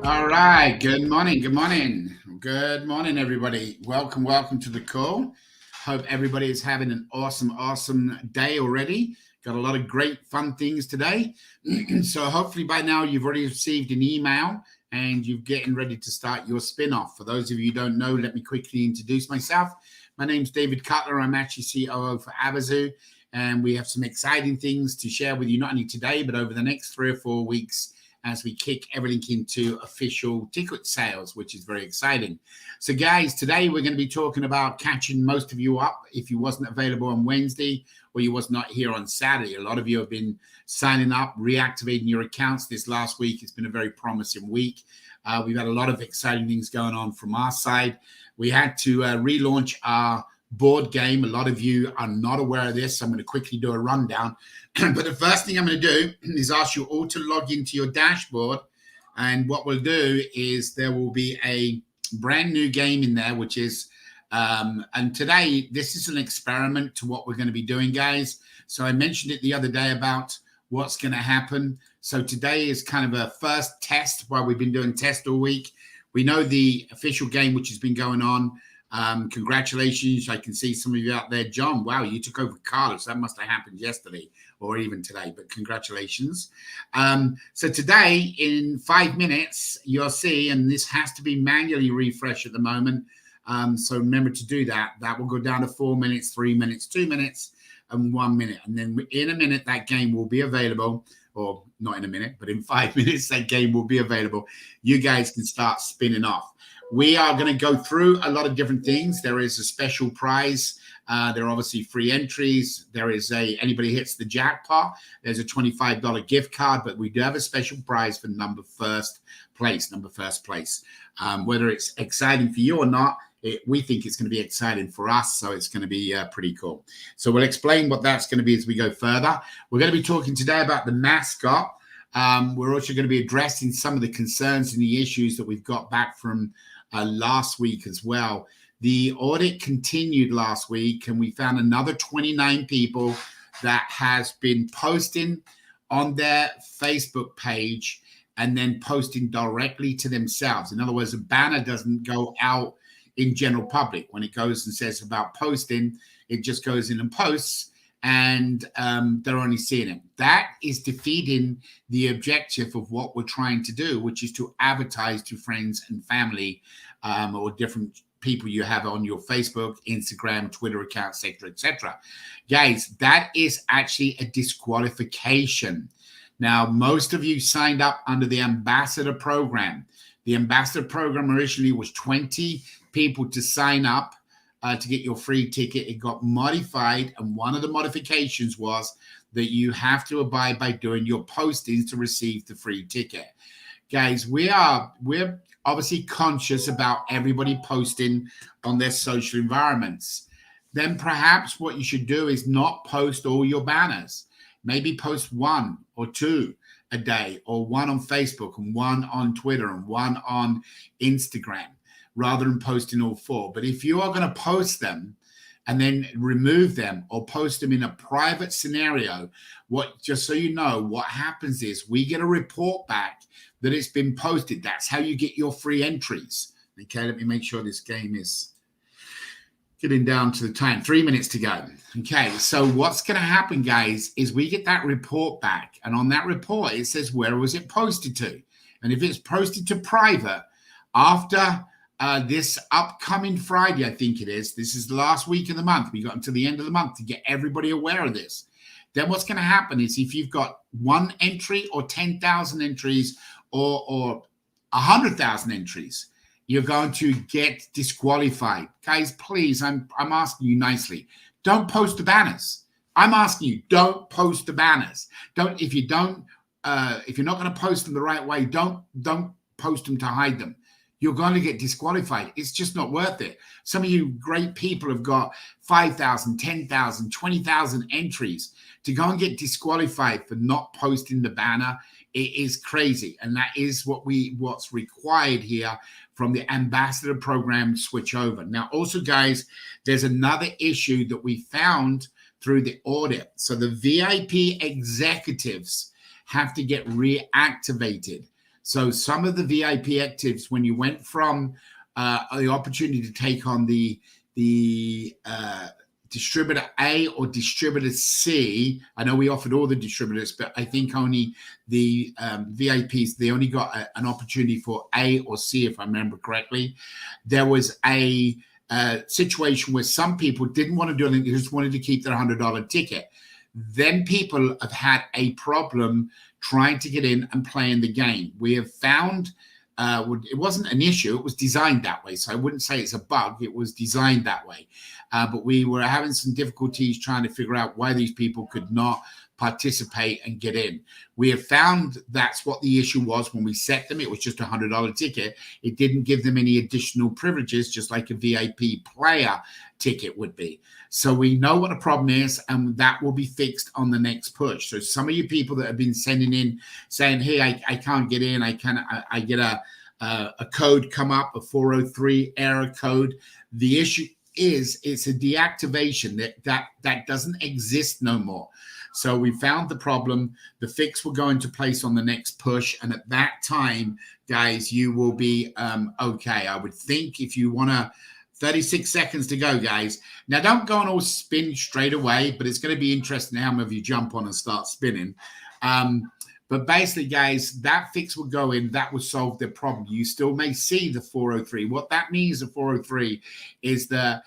All right. Good morning. Good morning. Good morning, everybody. Welcome to the call. Hope everybody is having an awesome day already. Got a lot of great fun things today. So hopefully by now you've already received an email and you're getting ready to start your spin-off. For those of you who don't know, let me quickly introduce myself. My name's David Cutler. I'm actually COO for Avazoo, and we have some exciting things to share with you, not only today, but over the next 3 or 4 weeks as we kick everything into official ticket sales, which is very exciting. So guys, today we're going to be talking about catching most of you up if you wasn't available on Wednesday or you was not here on Saturday. A lot of you have been signing up, reactivating your accounts this last week. It's been a very promising week. We've had a lot of exciting things going on from our side. We had to relaunch our board game. A lot of you are not aware of this, so I'm going to quickly do a rundown. But the first thing I'm going to do is ask you all to log into your dashboard, and what we'll do is there will be a brand new game in there, which is and today this is an experiment to what we're going to be doing, guys. So I mentioned it the other day about what's going to happen. So today is kind of a first test while we've been doing tests all week. We know the official game which has been going on. Congratulations. I can see some of you out there. John, wow, you took over Carlos. That must have happened yesterday or even today, but congratulations. So today, in 5 minutes, you'll see, and this has to be manually refreshed at the moment. So remember to do that. That will go down to 4 minutes, 3 minutes, 2 minutes, and 1 minute. And then in a minute, that game will be available. Or not in a minute, but in 5 minutes, that game will be available. You guys can start spinning off. We are going to go through a lot of different things. There is a special prize. There are obviously free entries. There is anybody hits the jackpot, there's a $25 gift card, but we do have a special prize for number first place. Whether it's exciting for you or not, we think it's going to be exciting for us, so it's going to be pretty cool. So we'll explain what that's going to be as we go further. We're going to be talking today about the mascot. We're also going to be addressing some of the concerns and the issues that we've got back from last week as well. The audit continued last week, and we found another 29 people that has been posting on their Facebook page and then posting directly to themselves. In other words, a banner doesn't go out in general public. When it goes and says about posting, it just goes in and posts, and they're only seeing it. That is defeating the objective of what we're trying to do, which is to advertise to friends and family or different people you have on your Facebook, Instagram, Twitter account, etc. Guys, that is actually a disqualification. Now, most of you signed up under the ambassador program. The ambassador program originally was 20 people to sign up to get your free ticket. It got modified, and one of the modifications was that you have to abide by doing your postings to receive the free ticket. Guys, we're obviously conscious about everybody posting on their social environments. Then perhaps what you should do is not post all your banners. Maybe post 1 or 2 a day, or 1 on Facebook and 1 on Twitter and 1 on Instagram, rather than posting all 4. But if you are going to post them and then remove them or post them in a private scenario, just so you know, what happens is we get a report back that it's been posted. That's how you get your free entries. Okay, let me make sure this game is getting down to the time. 3 minutes to go. Okay, so what's going to happen, guys, is we get that report back, and on that report, it says, where was it posted to? And if it's posted to private, after this upcoming Friday, I think it is, this is the last week of the month. We got until the end of the month to get everybody aware of this. Then what's going to happen is if you've got 1 entry or 10,000 entries or 100,000 entries, you're going to get disqualified. Guys, please, I'm asking you nicely, don't post the banners. I'm asking you, don't post the banners. If you're not going to post them the right way, don't post them to hide them. You're going to get disqualified. It's just not worth it. Some of you great people have got 5,000, 10,000, 20,000 entries. To go and get disqualified for not posting the banner, it is crazy. And that is what's required here from the ambassador program switch over. Now, also, guys, there's another issue that we found through the audit. So the VIP executives have to get reactivated. So some of the VIP actives, when you went from the opportunity to take on the distributor A or distributor C, I know we offered all the distributors, but I think only the VIPs, they only got an opportunity for A or C, if I remember correctly. There was a situation where some people didn't want to do anything, they just wanted to keep their $100 ticket. Then people have had a problem trying to get in and play in the game. We have found it wasn't an issue, it was designed that way. So I wouldn't say it's a bug, it was designed that way. But we were having some difficulties trying to figure out why these people could not participate and get in. We have found that's what the issue was when we set them. It was just a $100 ticket. It didn't give them any additional privileges, just like a VIP player ticket would be. So we know what the problem is, and that will be fixed on the next push. So some of you people that have been sending in saying, hey, I can't get in, I get a code come up, a 403 error code. The issue is it's a deactivation that doesn't exist no more. So we found the problem. The fix will go into place on the next push. And at that time, guys, you will be okay. I would think if you want to, 36 seconds to go, guys. Now, don't go and all spin straight away, but it's going to be interesting how many of you jump on and start spinning. But basically, guys, that fix will go in. That will solve the problem. You still may see the 403. What that means, the 403, is that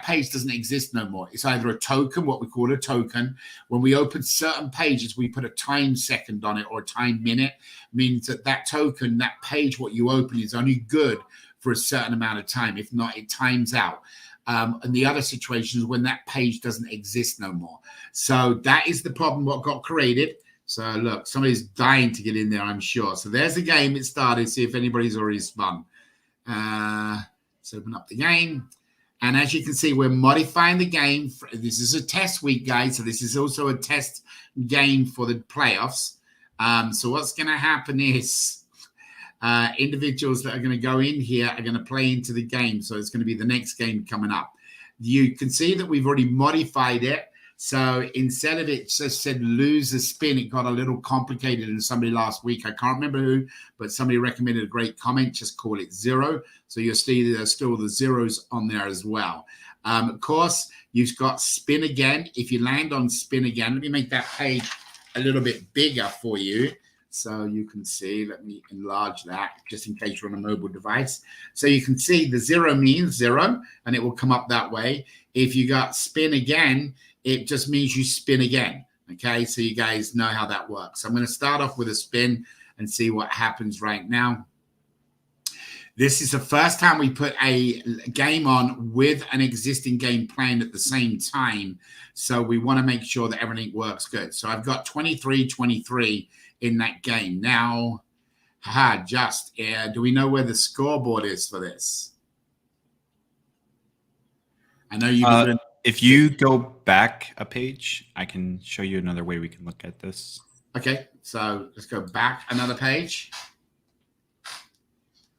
page doesn't exist no more. It's either a token, what we call a token. When we open certain pages, we put a time second on it or a time minute. Means that token, that page, what you open is only good for a certain amount of time. If not, it times out. And the other situation is when that page doesn't exist no more. So that is the problem what got created. So look, somebody's dying to get in there, I'm sure. So there's the game. It started. See if anybody's already spun. Let's open up the game. And as you can see, we're modifying the game. This is a test week, guys. So this is also a test game for the playoffs. So what's going to happen is individuals that are going to go in here are going to play into the game. So it's going to be the next game coming up. You can see that we've already modified it. So instead of it just said lose a spin, it got a little complicated in somebody last week. I can't remember who, but somebody recommended a great comment. Just call it 0. So you'll see there's still the zeros on there as well. Of course, you've got spin again. If you land on spin again, let me make that page a little bit bigger for you so you can see. Let me enlarge that just in case you're on a mobile device. So you can see the 0 means 0, and it will come up that way. If you got spin again, it just means you spin again. Okay, so you guys know how that works. I'm going to start off with a spin and see what happens right now. This is the first time we put a game on with an existing game playing at the same time. So we want to make sure that everything works good. So I've got 23-23 in that game. Now, do we know where the scoreboard is for this? I know you've been doing. If you go back a page, I can show you another way we can look at this. Okay, so let's go back another page.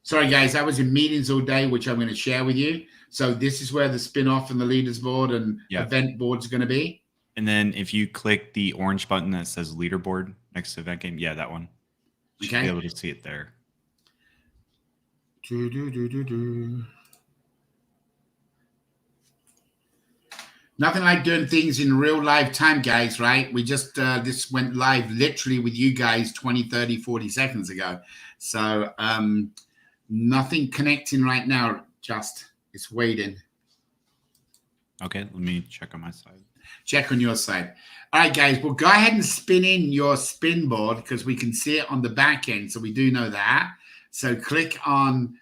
Sorry, guys, I was in meetings all day, which I'm going to share with you. So this is where the spin-off and the leaders board and event boards are going to be. And then if you click the orange button that says leaderboard next to event game, that one. You should be able to see it there. Nothing like doing things in real live time, guys, right? We just, this went live literally with you guys 20, 30, 40 seconds ago. So nothing connecting right now, just it's waiting. Okay, let me check on my side. Check on your side. All right, guys, well, go ahead and spin in your spin board because we can see it on the back end. So we do know that. So click on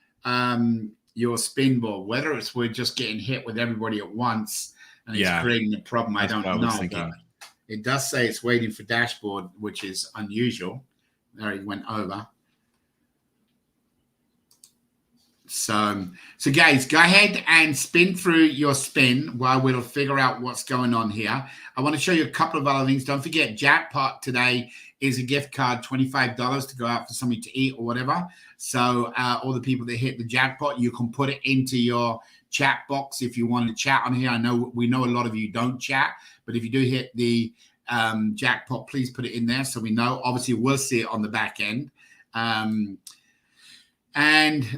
your spin board, whether it's we're just getting hit with everybody at once and it's creating a problem. I don't know. But it does say it's waiting for dashboard, which is unusual. There, it went over. So guys, go ahead and spin through your spin while we'll figure out what's going on here. I want to show you a couple of other things. Don't forget, jackpot today is a gift card, $25 to go out for something to eat or whatever. So all the people that hit the jackpot, you can put it into your chat box if you want to chat on here. We know a lot of you don't chat, but if you do hit the jackpot, please put it in there so we know. Obviously, we'll see it on the back end. And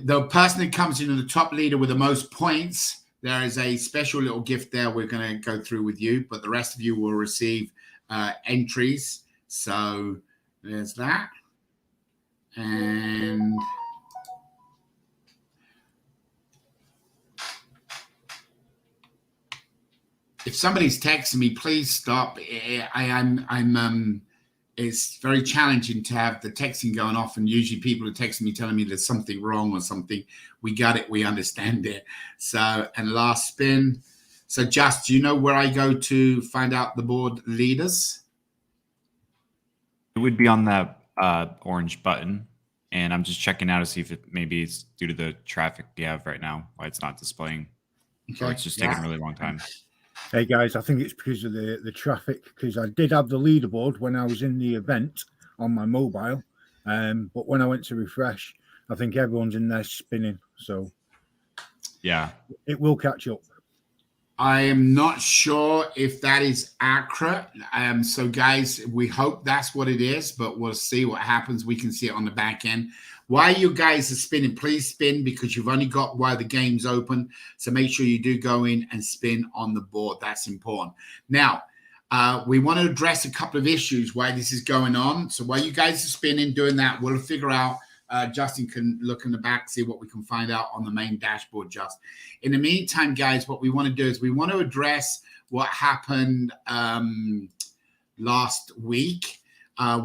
the person that comes in the top leader with the most points, there is a special little gift there we're going to go through with you, but the rest of you will receive entries. So there's that. And if somebody's texting me, please stop. It's very challenging to have the texting going off, and usually people are texting me telling me there's something wrong or something. We got it, we understand it. So, and last spin. So, Just, do you know where I go to find out the board leaders? It would be on that orange button, and I'm just checking out to see if it maybe it's due to the traffic we have right now, why it's not displaying. Okay. Or it's just taking a really long time. Hey guys, I think it's because of the traffic, because I did have the leaderboard when I was in the event on my mobile, but when I went to refresh, I think everyone's in there spinning, so yeah, it will catch up. I am not sure if that is accurate. So guys, we hope that's what it is, but we'll see what happens. We can see it on the back end. While you guys are spinning, please spin, because you've only got while the game's open. So make sure you do go in and spin on the board. That's important. Now, we want to address a couple of issues why this is going on. So while you guys are spinning, doing that, we'll figure out. Justin can look in the back, see what we can find out on the main dashboard. Just in the meantime, guys, what we want to do is we want to address what happened last week.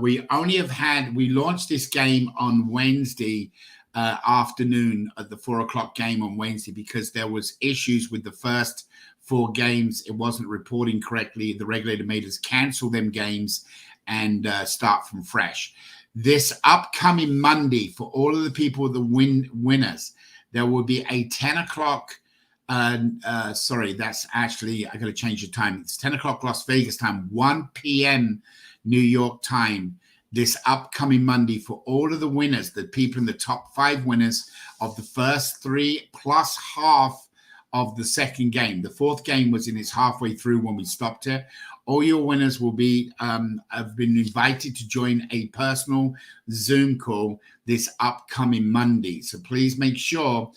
We launched this game on Wednesday afternoon at the 4:00 game on Wednesday because there was issues with the first 4 games. It wasn't reporting correctly. The regulator made us cancel them games and start from fresh. This upcoming Monday, for all of the people, the winners, there will be a 10 o'clock. Sorry, that's actually, I got to change the time. It's 10 o'clock Las Vegas time, 1 p.m. New York time, this upcoming Monday, for all of the winners, the people in the top 5 winners of the first 3 plus half of the second game. The 4th game was in its halfway through when we stopped it. All your winners will be have been invited to join a personal Zoom call this upcoming Monday. So please make sure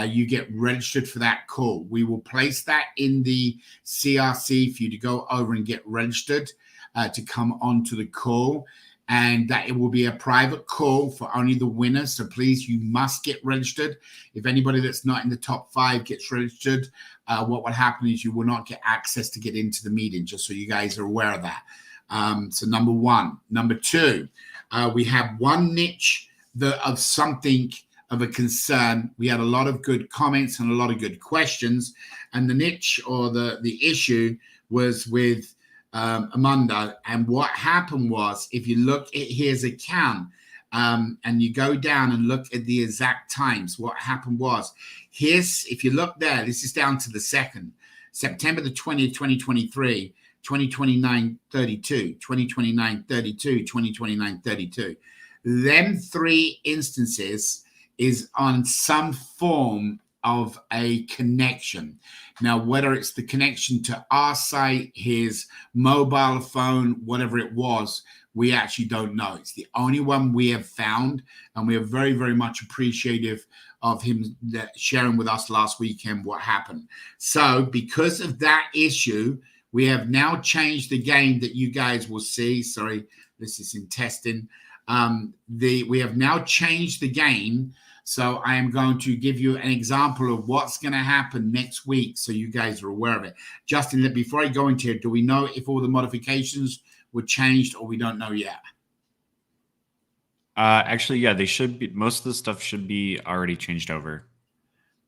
you get registered for that call. We will place that in the CRC for you to go over and get registered to come onto the call. And that it will be a private call for only the winners. So please, you must get registered. If anybody that's not in the top 5 gets registered, what will happen is you will not get access to get into the meeting, just so you guys are aware of that. So number 1. Number 2, we have one niche of something of a concern. We had a lot of good comments and a lot of good questions. And the niche or the issue was with Amanda, and what happened was, if you look at his account and you go down and look at the exact times, what happened was if you look there, this is down to the 2nd, September the 20th, 2023, 2029-32, 2029-32, 2029-32. Them 3 instances is on some form of a connection. Now, whether it's the connection to our site, his mobile phone, whatever it was, we actually don't know. It's the only one we have found, and we are very, very much appreciative of him sharing with us last weekend what happened. So because of that issue, we have now changed the game that you guys will see. Sorry, this is in testing. We have now changed the game. So I am going to give you an example of what's going to happen next week, so you guys are aware of it. Justin, before I go into it, do we know if all the modifications were changed, or we don't know yet? Actually, yeah, they should be. Most of the stuff should be already changed over.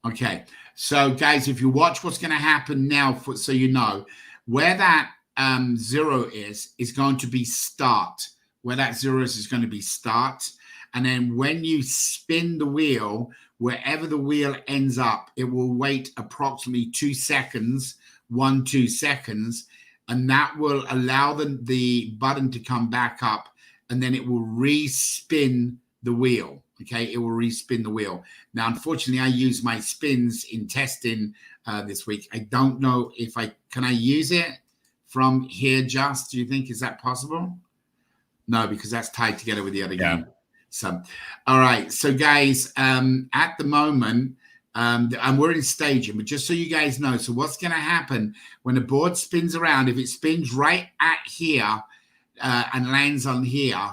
Okay. So guys, if you watch what's going to happen now, so you know, where that 0 is going to be start. Where that 0 is going to be start. And then when you spin the wheel, wherever the wheel ends up, it will wait approximately 2 seconds, 1-2 seconds, and that will allow the button to come back up, and then it will re-spin the wheel. Okay, it will re-spin the wheel. Now, unfortunately, I use my spins in testing this week. I don't know if can I use it from here, Just? Do you think, is that possible? No, because that's tied together with the other game. So, all right. So, guys, at the moment, and we're in staging, but just so you guys know, so what's going to happen when the board spins around, if it spins right at here and lands on here,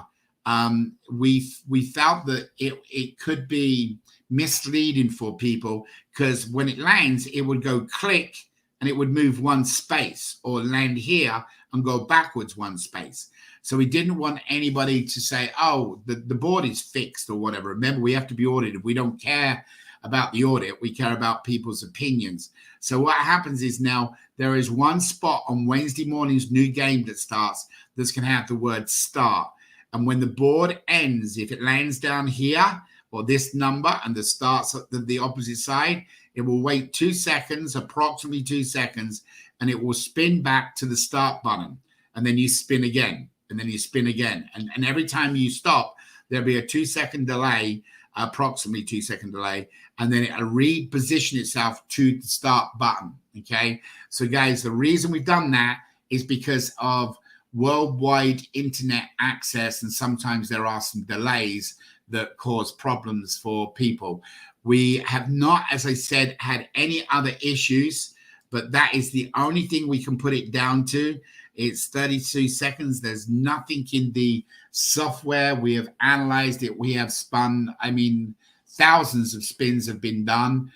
we felt that it could be misleading for people, because when it lands, it would go click and it would move one space, or land here and go backwards one space. So we didn't want anybody to say, oh, the board is fixed or whatever. Remember, we have to be audited. We don't care about the audit. We care about people's opinions. So what happens is, now there is one spot on Wednesday morning's new game that starts that's going to have the word start. And when the board ends, if it lands down here or this number and the starts at the opposite side, it will wait 2 seconds, approximately 2 seconds, and it will spin back to the start button. And then you spin again, and then you spin again. And every time you stop, there'll be a 2 second delay, approximately 2 second delay, and then it'll reposition itself to the start button. Okay. So guys, the reason we've done that is because of worldwide internet access, and sometimes there are some delays that cause problems for people. We have not, as I said, had any other issues, but that is the only thing we can put it down to. It's 32 seconds. There's nothing in the software. We have analyzed it. We have spun, I mean, thousands of spins have been done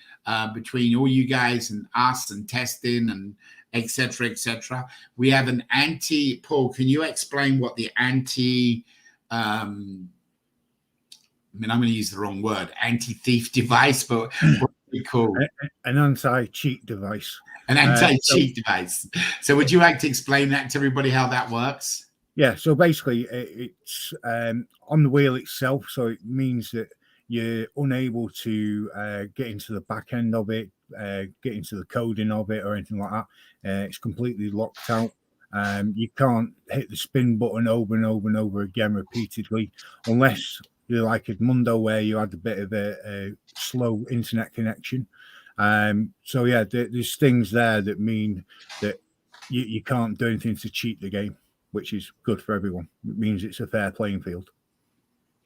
between all you guys and us, and testing and et cetera, et cetera. We have an Paul, can you explain what the I'm going to use the wrong word, anti-thief device, but what do we call an anti-cheat device? An anti-cheat device. So would you like to explain that to everybody, how that works? Yeah, so basically it's on the wheel itself, so it means that you're unable to get into the back end of it, get into the coding of it or anything like that. It's completely locked out. You can't hit the spin button over and over and over again repeatedly, unless you're like Edmundo, where you had a bit of a slow internet connection. So yeah, there's things there that mean that you can't do anything to cheat the game, which is good for everyone. It means it's a fair playing field.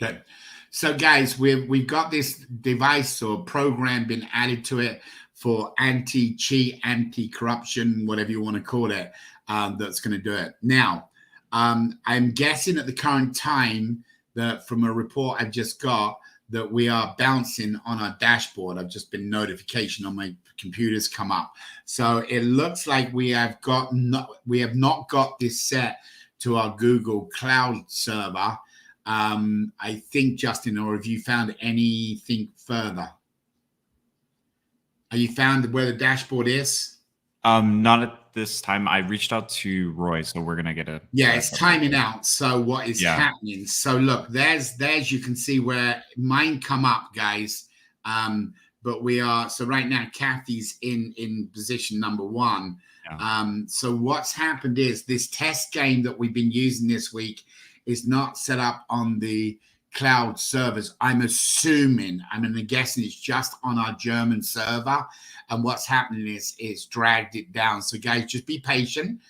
Good. So guys, we've got this device or program been added to it for anti-cheat, anti-corruption, whatever you want to call it, that's going to do it. Now, I'm guessing at the current time that from a report I've just got, that we are bouncing on our dashboard. I've just been notification on my computer's come up. So it looks like we have not got this set to our Google Cloud server. I think, Justin, or have you found anything further? Have you found where the dashboard is? Not at this time. I reached out to Roy, so we're gonna get a. Yeah, it's timing out. So what is happening? So look, there's you can see where mine come up, guys. But we are, so right now Kathy's in position number 1. Yeah. So what's happened is this test game that we've been using this week is not set up on the cloud servers. I'm assuming, I'm guessing it's just on our German server. And what's happening is dragged it down. So guys, just be patient.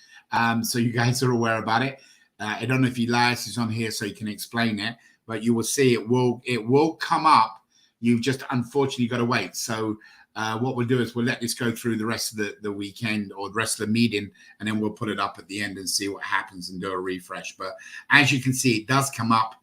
So you guys are aware about it. I don't know if Elias is on here so he can explain it, but you will see it will come up. You've just unfortunately got to wait. So what we'll do is we'll let this go through the rest of the weekend or the rest of the meeting, and then we'll put it up at the end and see what happens and do a refresh. But as you can see, it does come up.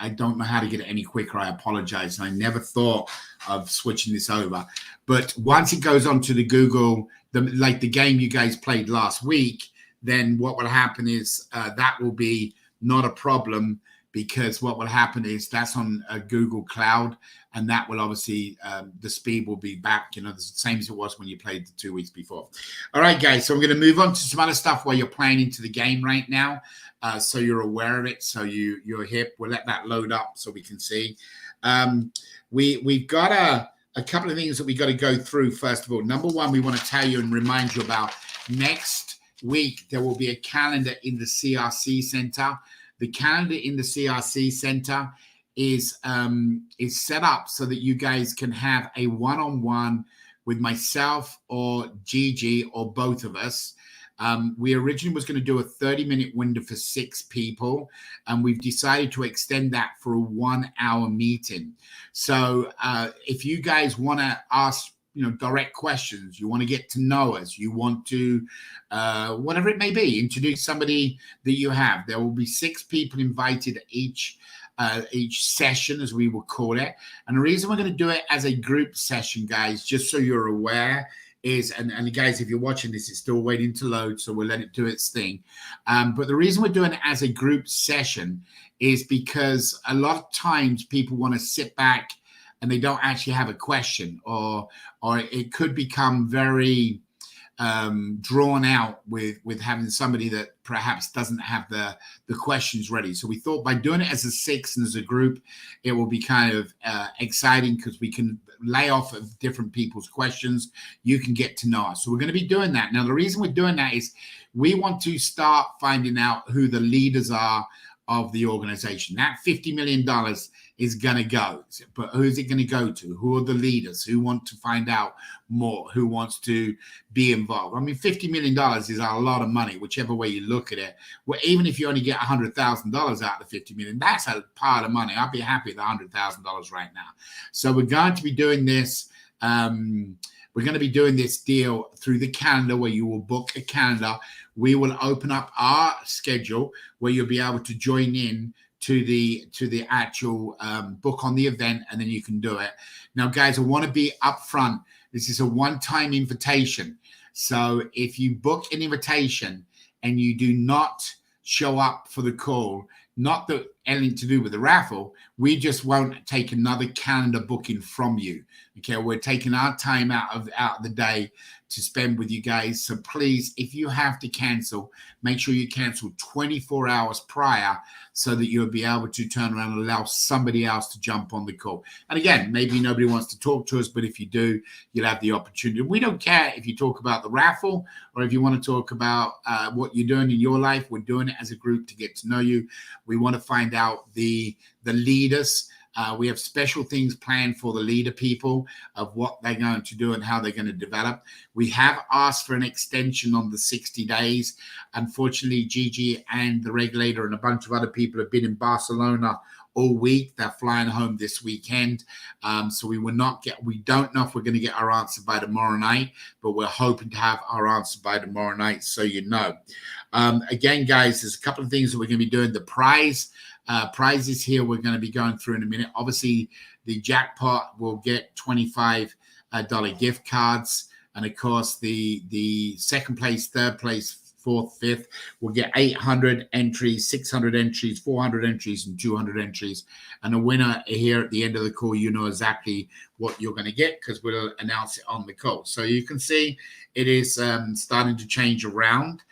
I don't know how to get it any quicker. I apologize. I never thought of switching this over. But once it goes on to the Google, like the game you guys played last week, then what will happen is that will be not a problem, because what will happen is that's on a Google Cloud, and that will obviously, the speed will be back, the same as it was when you played the 2 weeks before. All right, guys, so I'm going to move on to some other stuff while you're playing into the game right now, so you're aware of it, so you're hip. We'll let that load up so we can see. We've got a couple of things that we got to go through. First of all, number one, we want to tell you and remind you about next week. There will be a calendar in the CRC Center. The calendar in the CRC Center is set up so that you guys can have a one-on-one with myself or Gigi or both of us. We originally was going to do a 30-minute window for 6 people, and we've decided to extend that for a 1-hour meeting. So if you guys want to ask direct questions, you want to get to know us, you want to whatever it may be, introduce somebody that you have, there will be 6 people invited each session, as we will call it. And the reason we're going to do it as a group session, guys, just so you're aware, is, and guys, if you're watching this, it's still waiting to load, so we'll let it do its thing. But the reason we're doing it as a group session is because a lot of times people want to sit back and they don't actually have a question, or it could become very drawn out with having somebody that perhaps doesn't have the questions ready. So we thought by doing it as a 6 and as a group, it will be kind of exciting, because we can lay off of different people's questions. You can get to know us. So we're going to be doing that. Now, the reason we're doing that is we want to start finding out who the leaders are of the organization. That $50 million is going to go, but who's it going to go to? Who are the leaders? Who want to find out more? Who wants to be involved? I mean, $50 million is a lot of money, whichever way you look at it. Well, even if you only get $100,000 out of the $50 million, that's a pile of money. I'd be happy with $100,000 right now. So we're going to be doing this. We're going to be doing this deal through the calendar, where you will book a calendar. We will open up our schedule where you'll be able to join in to the actual book on the event, and then you can do it. Now, guys, I want to be upfront. This is a one-time invitation. So if you book an invitation and you do not show up for the call, not that anything to do with the raffle, we just won't take another calendar booking from you. Okay, we're taking our time out of the day to spend with you guys. So please, if you have to cancel, make sure you cancel 24 hours prior, so that you'll be able to turn around and allow somebody else to jump on the call. And again, maybe nobody wants to talk to us, but if you do, you'll have the opportunity. We don't care if you talk about the raffle or if you want to talk about what you're doing in your life. We're doing it as a group to get to know you. We want to find out the leaders. We have special things planned for the leader people of what they're going to do and how they're going to develop. We have asked for an extension on the 60 days. Unfortunately, Gigi and the regulator and a bunch of other people have been in Barcelona all week. They're flying home this weekend. So we don't know if we're going to get our answer by tomorrow night, but we're hoping to have our answer by tomorrow night, so you know. Again, guys, there's a couple of things that we're going to be doing. The prizes here we're going to be going through in a minute. Obviously, the jackpot will get $25 gift cards, and of course the second place, third place, fourth, fifth will get 800 entries, 600 entries, 400 entries, and 200 entries. And the winner here at the end of the call, you know exactly what you're going to get, because we'll announce it on the call. So you can see it is starting to change around.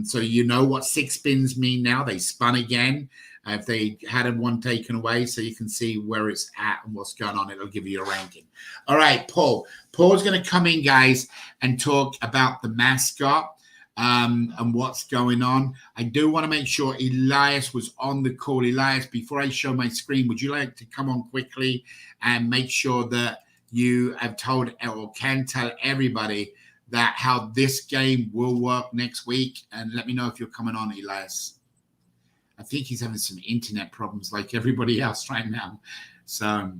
So you know what 6 spins mean now. They spun again. If they had one taken away, so you can see where it's at and what's going on. It'll give you a ranking. All right, Paul. Paul's going to come in, guys, and talk about the mascot and what's going on. I do want to make sure Elias was on the call. Elias, before I show my screen, would you like to come on quickly and make sure that you have told or can tell everybody that how this game will work next week? And let me know if you're coming on, Elias. I think he's having some internet problems like everybody else right now. So,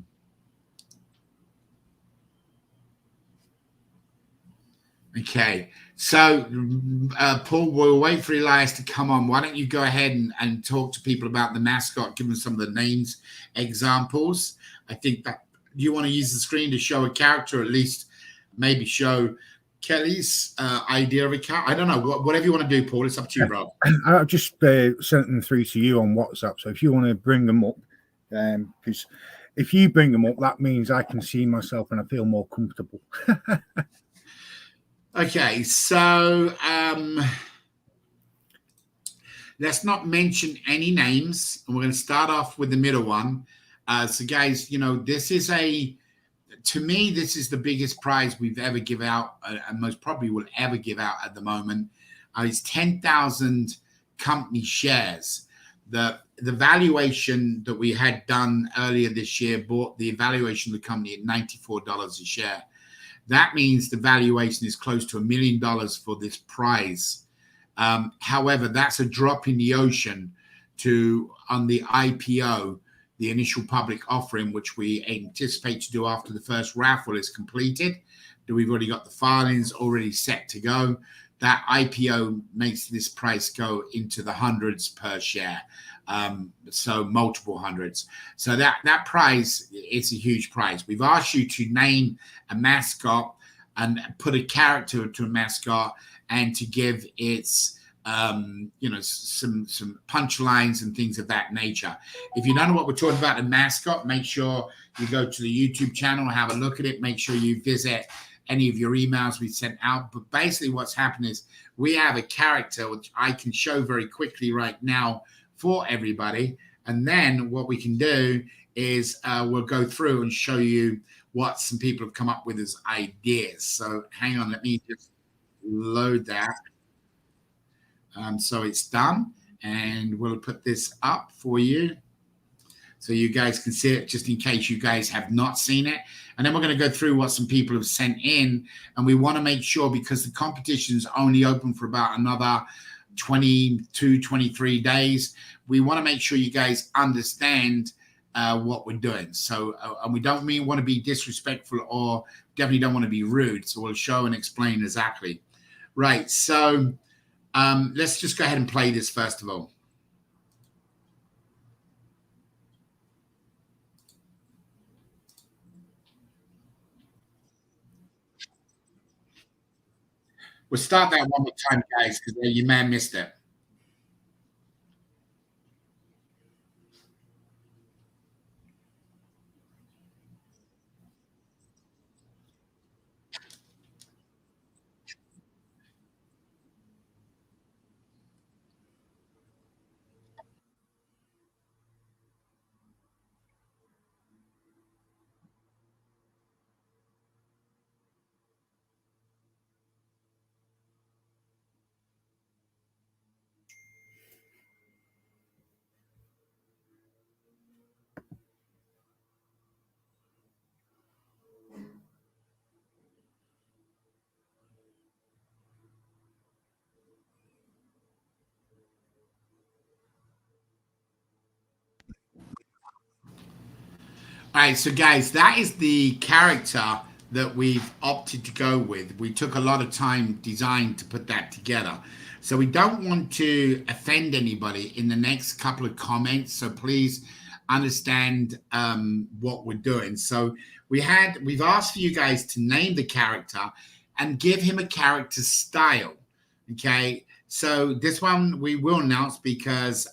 okay. So, Paul, we'll wait for Elias to come on. Why don't you go ahead and talk to people about the mascot, give them some of the names, examples. I think that you want to use the screen to show a character, or at least maybe show Kelly's idea of a cat. I don't know. Whatever you want to do, Paul. It's up to you, bro. I've just sent them through to you on WhatsApp. So if you want to bring them up, because if you bring them up, that means I can see myself and I feel more comfortable. Okay, so let's not mention any names. And we're going to start off with the middle one. So, guys, this is to me, this is the biggest prize we've ever give out, and most probably will ever give out at the moment. It's 10,000 company shares. The valuation that we had done earlier this year bought the valuation of the company at $94 a share. That means the valuation is close to $1 million for this prize. However, that's a drop in the ocean on the IPO, the initial public offering, which we anticipate to do after the first raffle is completed. We've already got the filings already set to go. That IPO makes this price go into the hundreds per share, so multiple hundreds. So that prize, it's a huge prize. We've asked you to name a mascot and put a character to a mascot, and to give its some punchlines and things of that nature. If you don't know what we're talking about, a mascot, make sure you go to the YouTube channel, have a look at it. Make sure you visit any of your emails we sent out. But basically what's happened is we have a character which I can show very quickly right now for everybody. And then what we can do is we'll go through and show you what some people have come up with as ideas. So hang on, let me just load that. So it's done, and we'll put this up for you so you guys can see it, just in case you guys have not seen it. And then we're going to go through what some people have sent in, and we want to make sure, because the competition's only open for about another 22, 23 days, we want to make sure you guys understand what we're doing. So, and we don't want to be disrespectful, or definitely don't want to be rude. So we'll show and explain exactly. Right. So let's just go ahead and play this first of all. We'll start that one more time, guys, because you may have missed it. All right, so guys, that is the character that we've opted to go with. We took a lot of time design to put that together. So we don't want to offend anybody in the next couple of comments. So please understand what we're doing. So we've asked for you guys to name the character and give him a character style. Okay. So this one we will announce because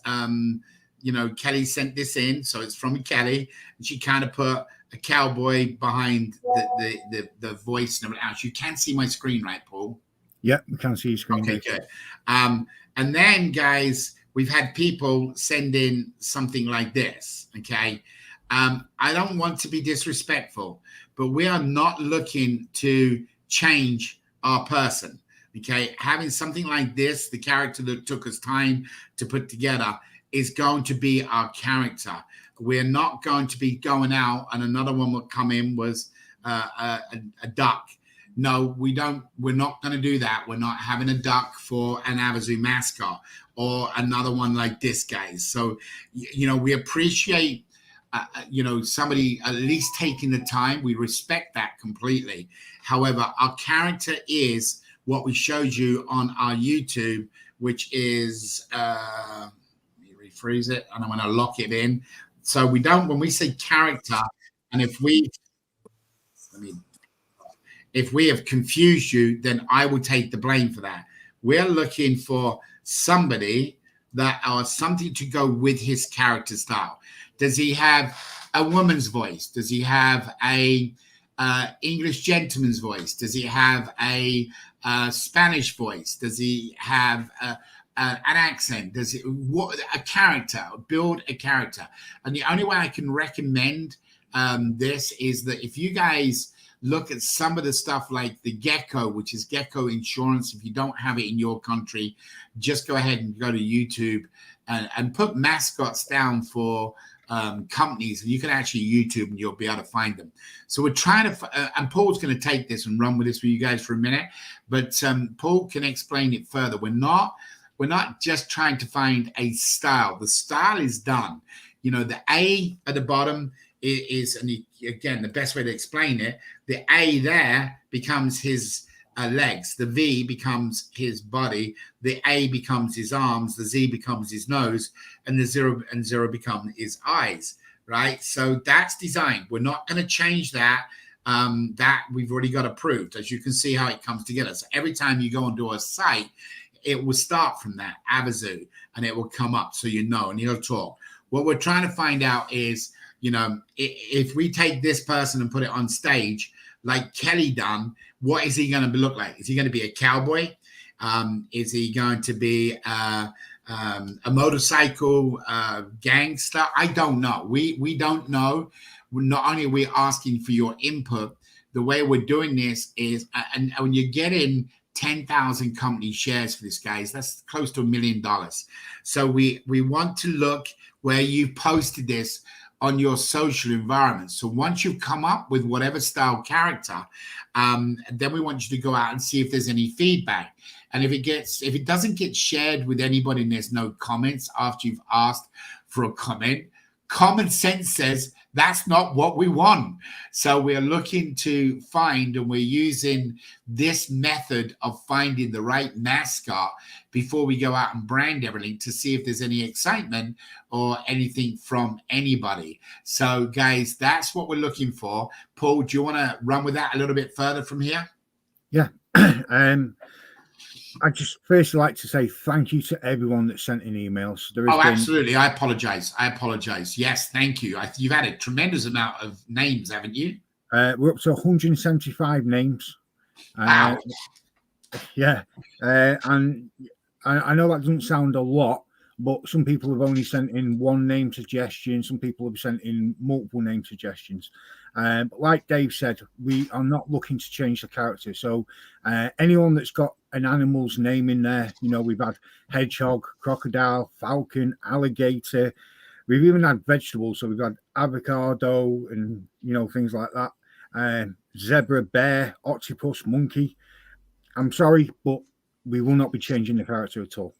Kelly sent this in, so it's from Kelly, and she kind of put a cowboy behind the voice and everything else. You can see my screen, right, Paul? Yep, we can see your screen. Okay, good. And then, guys, we've had people send in something like this. Okay, I don't want to be disrespectful, but we are not looking to change our person. Okay, having something like this, the character that took us time to put together, is going to be our character. We're not going to be going out and another one will come in was a duck. No, we don't. We're not going to do that. We're not having a duck for an Avazoo mascot or another one like this, guys. So, we appreciate, somebody at least taking the time. We respect that completely. However, our character is what we showed you on our YouTube, which is, freeze it, and I'm going to lock it in. So we don't, when we say character, and if we have confused you, then I will take the blame for that. We're looking for somebody that or something to go with his character style. Does he have a woman's voice? Does he have a English gentleman's voice? Does he have a Spanish voice? Does he have an accent? Does it a character? Build a character. And the only way I can recommend this is that if you guys look at some of the stuff like the Gecko, which is Gecko Insurance. If you don't have it in your country, just go ahead and go to YouTube and put mascots down for companies, and you can actually YouTube and you'll be able to find them. So we're trying to, and Paul's going to take this and run with this with you guys for a minute, but Paul can explain it further. We're not just trying to find a style. The style is done. You know, the A at the bottom is, and again, the best way to explain it, the A there becomes his legs, the V becomes his body, the A becomes his arms, the Z becomes his nose, and the zero become his eyes, right? So that's designed. We're not going to change that. That we've already got approved, as you can see how it comes together. So every time you go onto a site, it will start from that Avazoo, and it will come up, so you know, and it'll talk. What we're trying to find out is, you know, if we take this person and put it on stage like Kelly done, what is he going to look like? Is he going to be a cowboy? Is he going to be a motorcycle gangster? I don't know. We don't know. Not only are we asking for your input, the way we're doing this is, and when you get in 10,000 company shares for this, guys, that's close to $1 million. So we want to look where you posted this on your social environment. So once you've come up with whatever style character, then we want you to go out and see if there's any feedback. And if it doesn't get shared with anybody and there's no comments after you've asked for a comment, common sense says that's not what we want. So we're looking to find, and we're using this method of finding the right mascot before we go out and brand everything to see if there's any excitement or anything from anybody. So guys, that's what we're looking for. Paul, do you want to run with that a little bit further from here? Yeah. I just first like to say thank you to everyone that sent in emails. Absolutely. I apologize. Yes, thank you. You've had a tremendous amount of names, haven't you? We're up to 175 names. Wow. Yeah. And I know that doesn't sound a lot, but some people have only sent in one name suggestion. Some people have sent in multiple name suggestions. But like Dave said, we are not looking to change the character. So anyone that's got an animal's name in there, you know, we've had hedgehog, crocodile, falcon, alligator. We've even had vegetables. So we've had avocado and, you know, things like that. Zebra, bear, octopus, monkey. I'm sorry, but we will not be changing the character at all.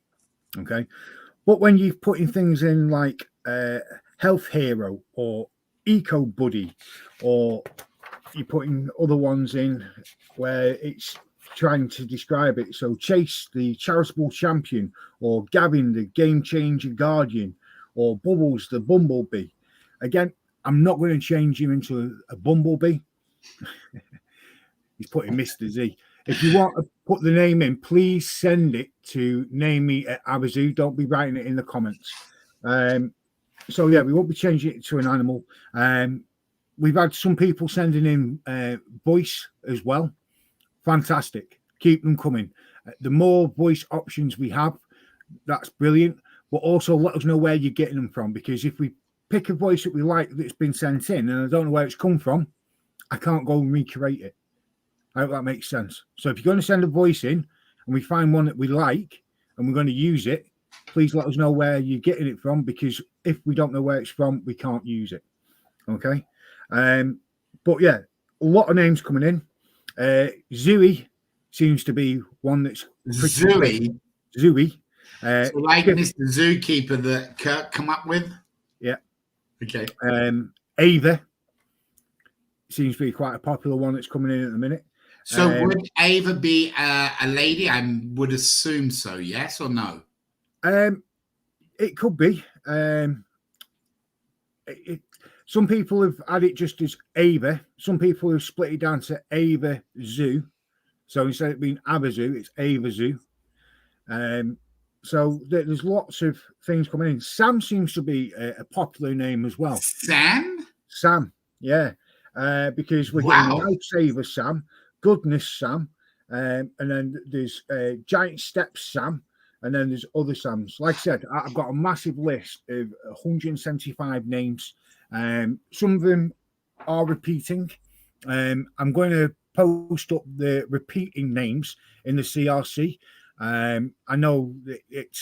Okay. But when you're putting things in like health hero or eco buddy, or you're putting other ones in where it's trying to describe it. So Chase, the charitable champion, or Gavin, the game changer guardian, or Bubbles, the bumblebee. Again, I'm not going to change him into a bumblebee. He's putting Mr. Z. If you want to put the name in, please send it to nameme@Avazoo. Don't be writing it in the comments. So yeah, we won't be changing it to an animal. We've had some people sending in voice as well. Fantastic. Keep them coming. The more voice options we have, that's brilliant. But also let us know where you're getting them from, because if we pick a voice that we like that's been sent in and I don't know where it's come from, I can't go and recreate it. I hope that makes sense. So if you're going to send a voice in and we find one that we like and we're going to use it, please let us know where you're getting it from, because if we don't know where it's from, we can't use it. Okay. But yeah, a lot of names coming in. Zooey seems to be one that's Zooey. So like Mr. Zookeeper that Kirk come up with? Yeah. Okay. Ava seems to be quite a popular one that's coming in at the minute. So would Ava be a lady? I would assume so, yes or no? It could be. Some people have had it just as Ava. Some people have split it down to Ava Zoo. So instead of being Avazoo, it's Avazoo. So there's lots of things coming in. Sam seems to be a popular name as well. Sam, yeah. Because we're getting Lifesaver Sam, Goodness Sam, and then there's Giant Steps Sam, and then there's other Sams. Like I said, I've got a massive list of 175 names. Some of them are repeating. I'm going to post up the repeating names in the CRC. I know that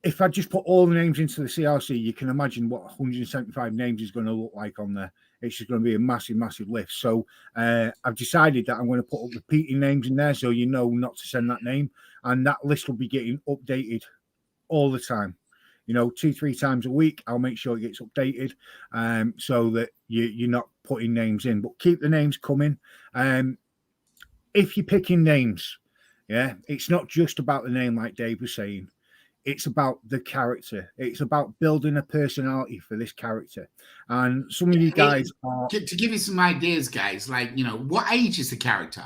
if I just put all the names into the CRC, you can imagine what 175 names is going to look like on there. It's just going to be a massive, massive list. So I've decided that I'm going to put repeating names in there so you know not to send that name. And that list will be getting updated all the time. 2-3 times a week, I'll make sure it gets updated so that you're not putting names in. But keep the names coming. If you're picking names, it's not just about the name like Dave was saying. It's about the character. It's about building a personality for this character. And some of you guys are... To give you some ideas, guys, like, what age is the character?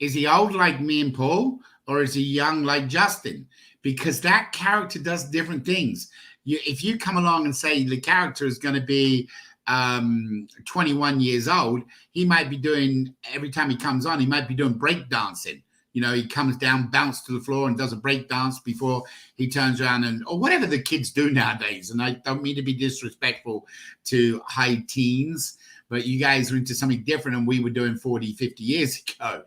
Is he old like me and Paul, or is he young like Justin? Because that character does different things. If you come along and say the character is going to be 21 years old, he might be doing, every time he comes on, he might be doing break dancing. He comes down, bounces to the floor and does a break dance before he turns around or whatever the kids do nowadays. And I don't mean to be disrespectful to high teens, but you guys are into something different than we were doing 40, 50 years ago.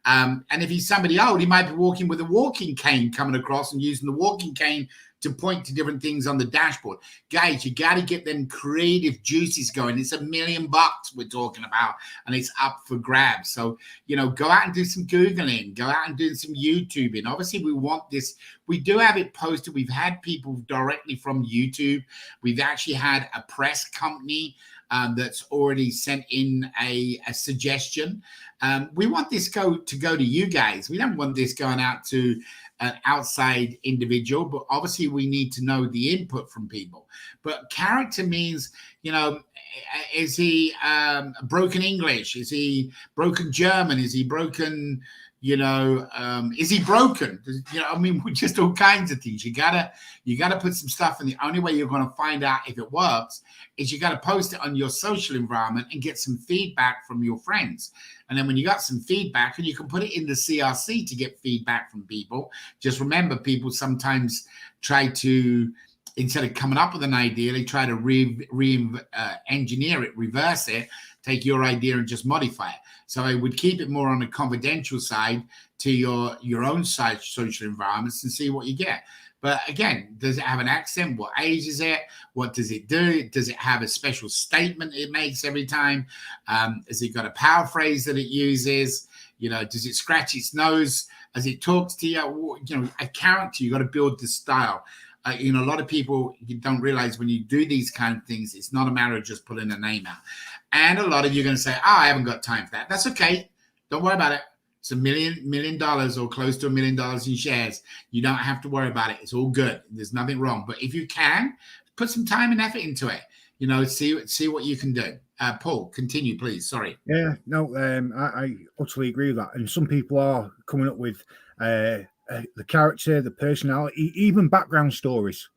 And if he's somebody old, he might be walking with a walking cane coming across and using the walking cane to point to different things on the dashboard. Guys, you got to get them creative juices going. It's $1 million we're talking about, and it's up for grabs. So, go out and do some Googling, go out and do some YouTubing. Obviously, we want this. We do have it posted. We've had people directly from YouTube. We've actually had a press company that's already sent in a suggestion. We want this to go to you guys. We don't want this going out to an outside individual, but obviously we need to know the input from people. But character means, is he broken English? Is he broken German? Is he broken, is he broken? Just all kinds of things. You gotta put some stuff in. The only way you're going to find out if it works is you got to post it on your social environment and get some feedback from your friends. And then when you got some feedback, and you can put it in the CRC to get feedback from people. Just remember, people sometimes try to, instead of coming up with an idea, they try to engineer it, reverse it, take your idea and just modify it. So I would keep it more on the confidential side to your own side social environments and see what you get. But again, does it have an accent? What age is it? What does it do? Does it have a special statement it makes every time? Has it got a power phrase that it uses? Does it scratch its nose as it talks to you? A character, you got to build the style. A lot of people, you don't realize when you do these kind of things, it's not a matter of just pulling a name out. And a lot of you are going to say, I haven't got time for that. That's okay. Don't worry about it. It's $1 million or close to $1 million in shares. You don't have to worry about it. It's all good. There's nothing wrong. But if you can, put some time and effort into it. See what you can do. Paul, continue, please. Sorry. Yeah, no, I utterly agree with that. And some people are coming up with the character, the personality, even background stories,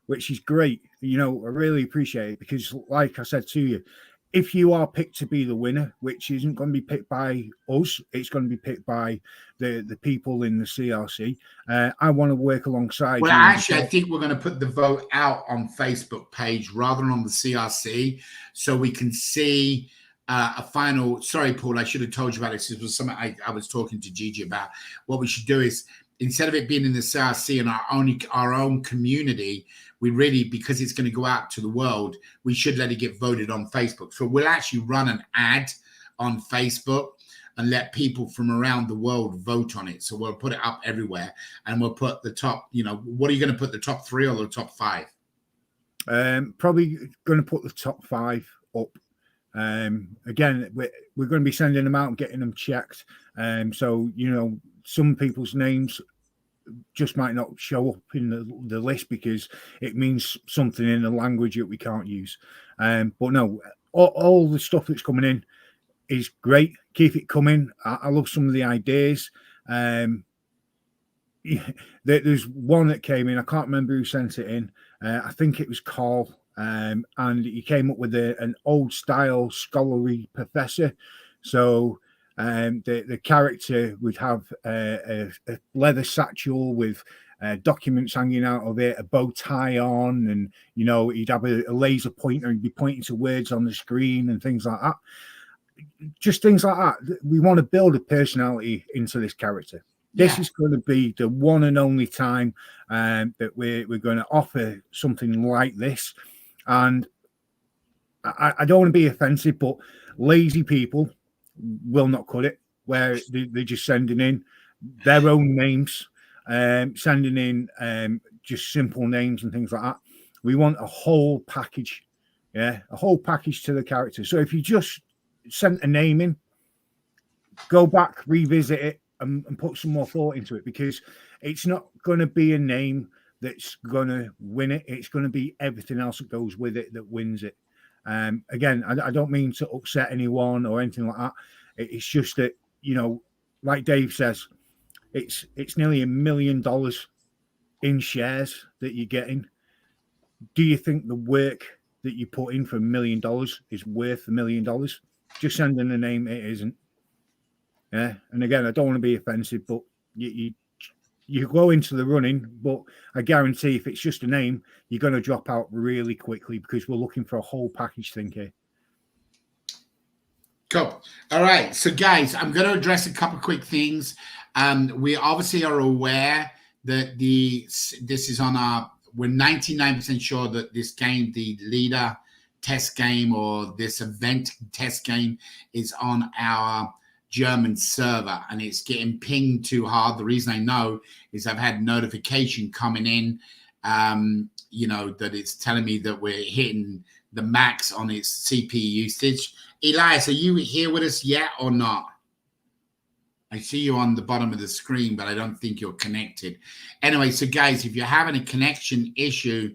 which is great. I really appreciate it because, like I said to you, if you are picked to be the winner, which isn't going to be picked by us, it's going to be picked by the people in the CRC. I want to work alongside. Well, actually, I think we're going to put the vote out on Facebook page rather than on the CRC, so we can see a final. Sorry, Paul, I should have told you about this. This was something I was talking to Gigi about. What we should do is, instead of it being in the CRC and our own community, we really, because it's going to go out to the world, we should let it get voted on Facebook. So we'll actually run an ad on Facebook and let people from around the world vote on it. So we'll put it up everywhere, and we'll put the top, what are you going to put, the top 3 or the top 5? Probably going to put the top 5 up. Again, we're going to be sending them out and getting them checked. So, some people's names just might not show up in the list because it means something in a language that we can't use. But no, all the stuff that's coming in is great. Keep it coming. I love some of the ideas. There's one that came in. I can't remember who sent it in. I think it was Carl. And he came up with an old style scholarly professor. So the character would have a leather satchel with documents hanging out of it, a bow tie on, and he'd have a laser pointer and be pointing to words on the screen and things like that. Just things like that. We want to build a personality into this character. This is going to be the one and only time that we're going to offer something like this. And I don't want to be offensive, but lazy people will not cut it, where they're just sending in their own names, sending in just simple names and things like that. We want a whole package, a whole package to the character. So if you just sent a name in, go back, revisit it, and put some more thought into it, because it's not going to be a name that's going to win it. It's going to be everything else that goes with it that wins it. Again, I don't mean to upset anyone or anything like that. It's just that, like Dave says, it's nearly $1 million in shares that you're getting. Do you think the work that you put in for $1 million is worth $1 million? Just sending a name, it isn't. Yeah, and again, I don't want to be offensive, but you go into the running, but I guarantee if it's just a name, you're going to drop out really quickly, because we're looking for a whole package thing here. Cool. All right. So, guys, I'm going to address a couple of quick things. We obviously are aware that this is on our. We're 99% sure that this game, the leader test game or this event test game, is on our German server, and it's getting pinged too hard. The reason I know is I've had notification coming in, that it's telling me that we're hitting the max on its CPU usage. Elias, are you here with us yet or not? I see you on the bottom of the screen, but I don't think you're connected. Anyway, so guys, if you're having a connection issue,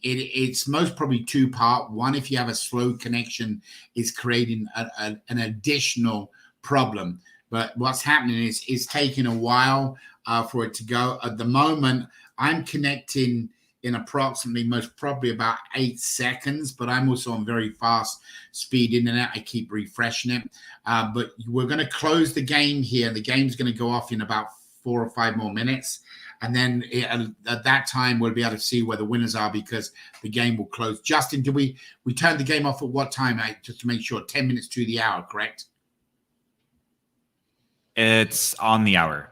it's most probably two-part. One, if you have a slow connection, is creating an additional problem. But what's happening is it's taking a while for it to go. At the moment, I'm connecting in approximately most probably about 8 seconds, but I'm also on very fast speed internet. I keep refreshing it. But we're going to close the game here. The game's going to go off in about 4 or 5 more minutes. And then at that time, we'll be able to see where the winners are, because the game will close. Justin, do we turn the game off at what time, just to make sure? 10 minutes to the hour, correct? It's on the hour.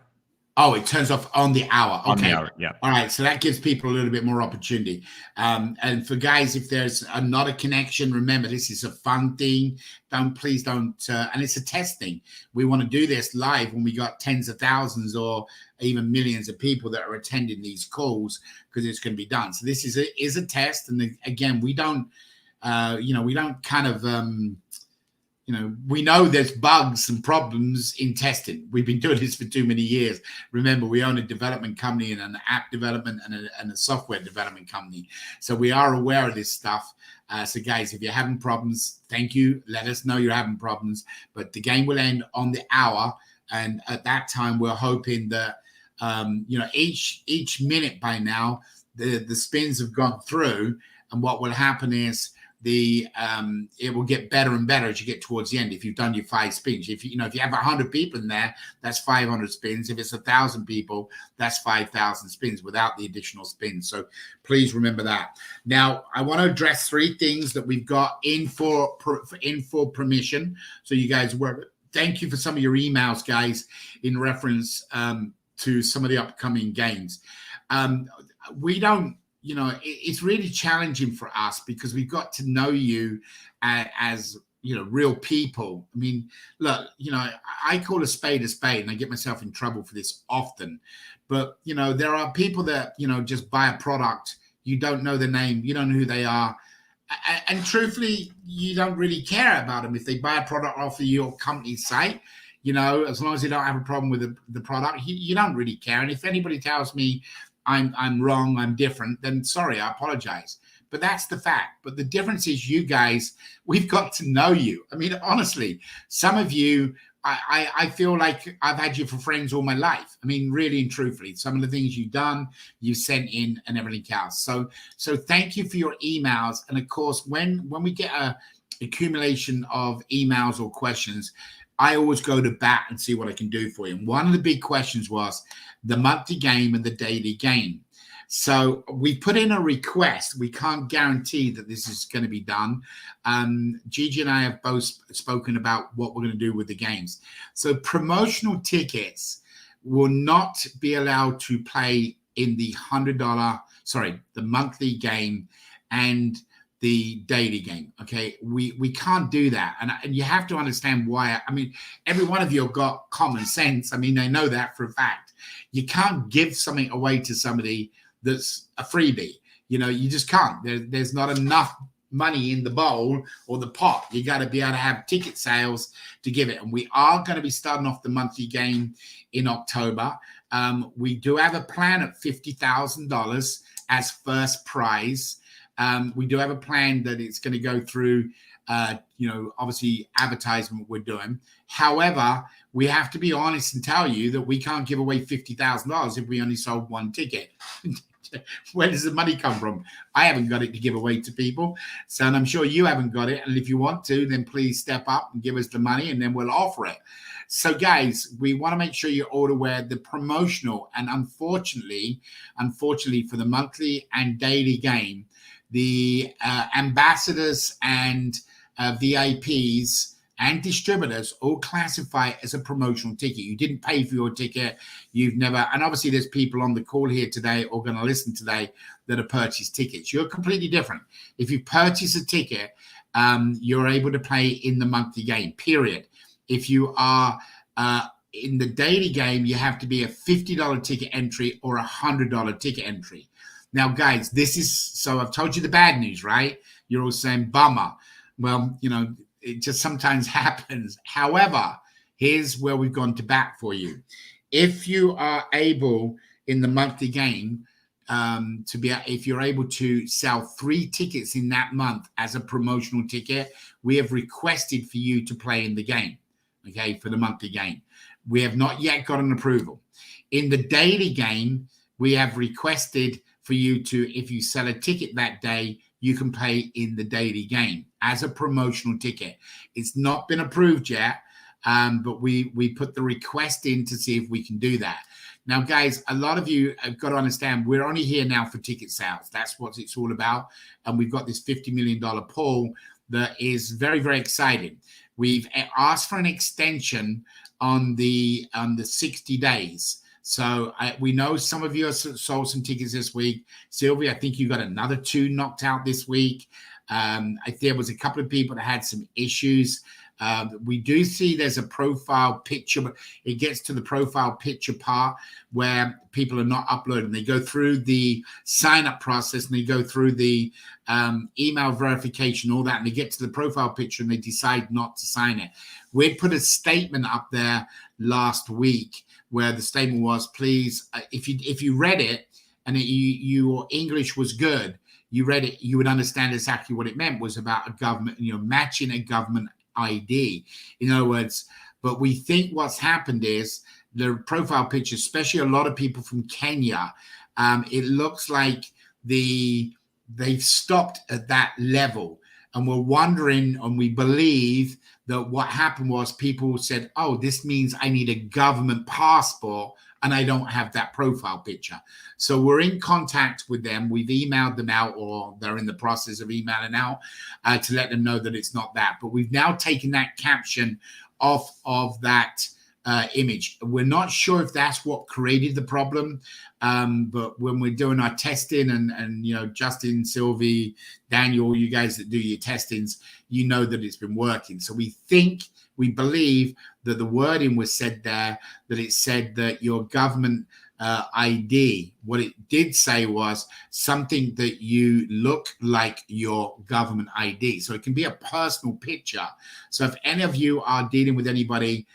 Oh, it turns off on the hour. Okay. On the hour, yeah. All right. So that gives people a little bit more opportunity. And for guys, if there's not a connection, remember, this is a fun thing. Please don't. And it's a test thing. We want to do this live when we got tens of thousands or even millions of people that are attending these calls, because it's going to be done. So this is a test. And again, we don't, we don't kind of, we know there's bugs and problems in testing. We've been doing this for too many years. Remember, we own a development company and an app development and a software development company. So we are aware of this stuff. So guys, if you're having problems, thank you. Let us know you're having problems. But the game will end on the hour. And at that time, we're hoping that, each minute by now, the spins have gone through. And what will happen is, it will get better and better as you get towards the end. If you've done your 5 spins, if you have 100 people in there, that's 500 spins. If it's 1,000 people, that's 5,000 spins without the additional spins. So please remember that. Now I want to address 3 things that we've got in for permission. So you guys thank you for some of your emails, guys, in reference to some of the upcoming games. We don't. It's really challenging for us, because we've got to know you as real people. I mean, look, I call a spade, and I get myself in trouble for this often. But, there are people that, just buy a product. You don't know their name. You don't know who they are. And truthfully, you don't really care about them. If they buy a product off of your company's site, as long as they don't have a problem with the product, you don't really care. And if anybody tells me I'm wrong, I'm different, then sorry, I apologize. But that's the fact. But the difference is, you guys, we've got to know you. I mean, honestly, some of you, I feel like I've had you for friends all my life. I mean, really and truthfully, some of the things you've done, you sent in and everything else. So thank you for your emails. And of course, when we get a accumulation of emails or questions, I always go to bat and see what I can do for you. And one of the big questions was the monthly game and the daily game. So we put in a request. We can't guarantee that this is going to be done. Gigi and I have both spoken about what we're going to do with the games. So promotional tickets, will not be allowed to play in the the monthly game and the daily game. Okay, we can't do that, and you have to understand why. I mean, every one of you have got common sense. I mean, they know that for a fact. You can't give something away to somebody that's a freebie. You know, you just can't. There's not enough money in the bowl or the pot. You got to be able to have ticket sales to give it. And we are going to be starting off the monthly game in October. We do have a plan at $50,000 as first prize. We do have a plan that it's going to go through, obviously advertisement we're doing. However, we have to be honest and tell you that we can't give away $50,000 if we only sold one ticket. Where does the money come from? I haven't got it to give away to people. So, and I'm sure you haven't got it. And if you want to, then please step up and give us the money and then we'll offer it. So guys, we want to make sure you're all aware the promotional, and unfortunately for the monthly and daily game, the ambassadors and VIPs and distributors all classify as a promotional ticket. You didn't pay for your ticket. You've never, and obviously there's people on the call here today or going to listen today that have purchased tickets. You're completely different. If you purchase a ticket, you're able to play in the monthly game, period. If you are in the daily game, you have to be a $50 ticket entry or a $100 ticket entry. Now, guys, so I've told you the bad news, right? You're all saying, bummer. Well, it just sometimes happens. However, here's where we've gone to bat for you. If you are able in the monthly game if you're able to sell 3 tickets in that month as a promotional ticket, we have requested for you to play in the game, okay, for the monthly game. We have not yet got an approval. In the daily game, we have requested for you to, if you sell a ticket that day, you can play in the daily game as a promotional ticket. It's not been approved yet, but we put the request in to see if we can do that. Now, guys, a lot of you have got to understand we're only here now for ticket sales. That's what it's all about. And we've got this $50 million pool that is very, very exciting. We've asked for an extension on the 60 days. So we know some of you have sold some tickets this week. Sylvia, I think you got another 2 knocked out this week. There was a couple of people that had some issues. We do see there's a profile picture, but it gets to the profile picture part where people are not uploading. They go through the sign-up process and they go through the email verification, all that, and they get to the profile picture and they decide not to sign it. We put a statement up there last week where the statement was, please, if you read it and your English was good, you read it, you would understand exactly what it meant was about a government, matching a government ID. In other words, but we think what's happened is the profile picture, especially a lot of people from Kenya, it looks like they've stopped at that level. And we're wondering, and we believe that what happened was people said, oh, this means I need a government passport and I don't have that profile picture. So we're in contact with them. We've emailed them out, or they're in the process of emailing out to let them know that it's not that. But we've now taken that caption off of that image. We're not sure if that's what created the problem, but when we're doing our testing and Justin, Sylvie, Daniel, you guys that do your testings, you know that it's been working. So we believe that the wording was said there, that it said that your government ID, what it did say was something that you look like your government ID. So it can be a personal picture. So if any of you are dealing with anybody,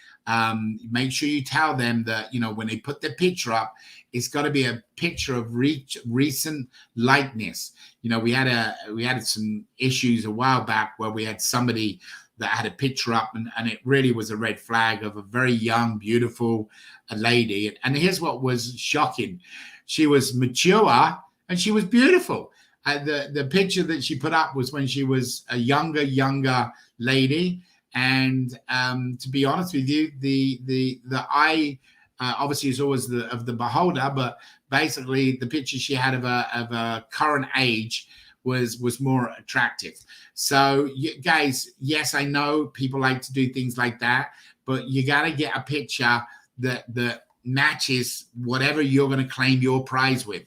make sure you tell them that, when they put their picture up, it's got to be a picture of recent likeness. We had some issues a while back where we had somebody that had a picture up and it really was a red flag of a very young, beautiful lady. And here's what was shocking. She was mature and she was beautiful. The picture that she put up was when she was a younger lady. And to be honest with you, the eye obviously is always of the beholder, but basically the picture she had of a current age was more attractive. So guys, yes, I know people like to do things like that, but you got to get a picture that matches whatever you're going to claim your prize with.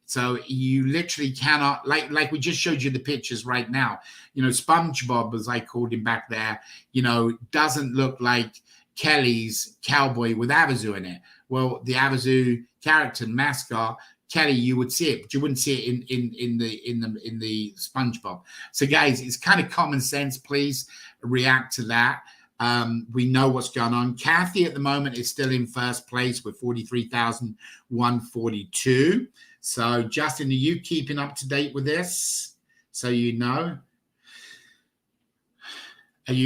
So you literally cannot, like we just showed you the pictures right now. SpongeBob, as I called him back there, doesn't look like Kelly's cowboy with Avazoo in it. Well, the Avazoo character and mascot, Kelly, you would see it, but you wouldn't see it in the SpongeBob. So guys, it's kind of common sense. Please react to that. We know what's going on. Kathy at the moment is still in first place with 43,142. So Justin, are you keeping up to date with this? So Are you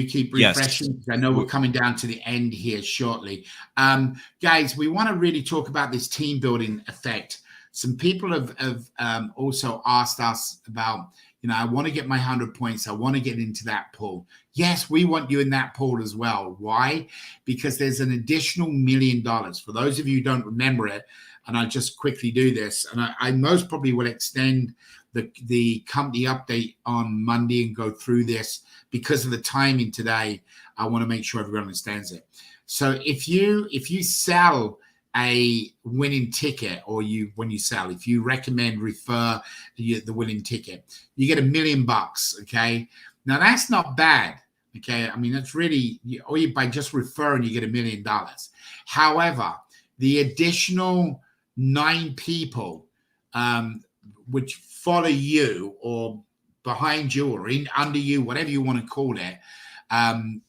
keep refreshing? Yes. I know we're coming down to the end here shortly. Guys, we want to really talk about this team building effect. Some people have also asked us about, I want to get my 100 points. I want to get into that pool. Yes, we want you in that pool as well. Why? Because there's an additional $1 million. For those of you who don't remember it, and I'll just quickly do this, and I most probably will extend the company update on Monday and go through this because of the timing today. I want to make sure everyone understands it. So if you sell a winning ticket, or if you recommend refer the winning ticket, you get $1 million. Okay, now that's not bad. Okay, I mean that's really, or by just referring you get $1 million. However, the additional 9 people which follow you or behind you or under you, whatever you want to call it,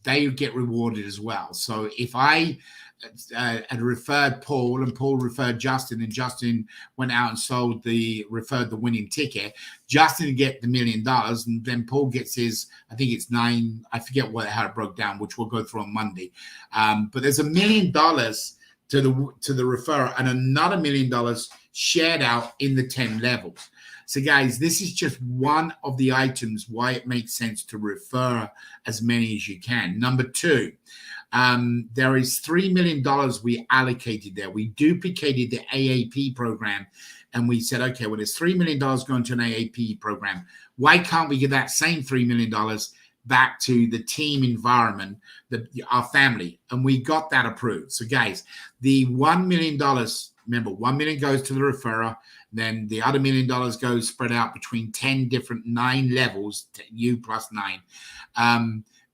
they get rewarded as well. So if I had referred Paul and Paul referred Justin and Justin went out and referred the winning ticket, Justin would get the $1 million, and then Paul gets his, I think it's 9, I forget how it broke down, which we'll go through on Monday. But there's $1 million to the referrer and another $1 million shared out in the 10 levels. So guys, this is just one of the items why it makes sense to refer as many as you can. Number 2, there is $3 million we allocated there. We duplicated the AAP program, and we said, okay, well, there's $3 million going to an AAP program. Why can't we give that same $3 million back to the team environment, our family? And we got that approved. So guys, the $1 million, remember, $1 million goes to the referrer. Then the other $1 million goes spread out between 10 different 9 levels, you plus 9.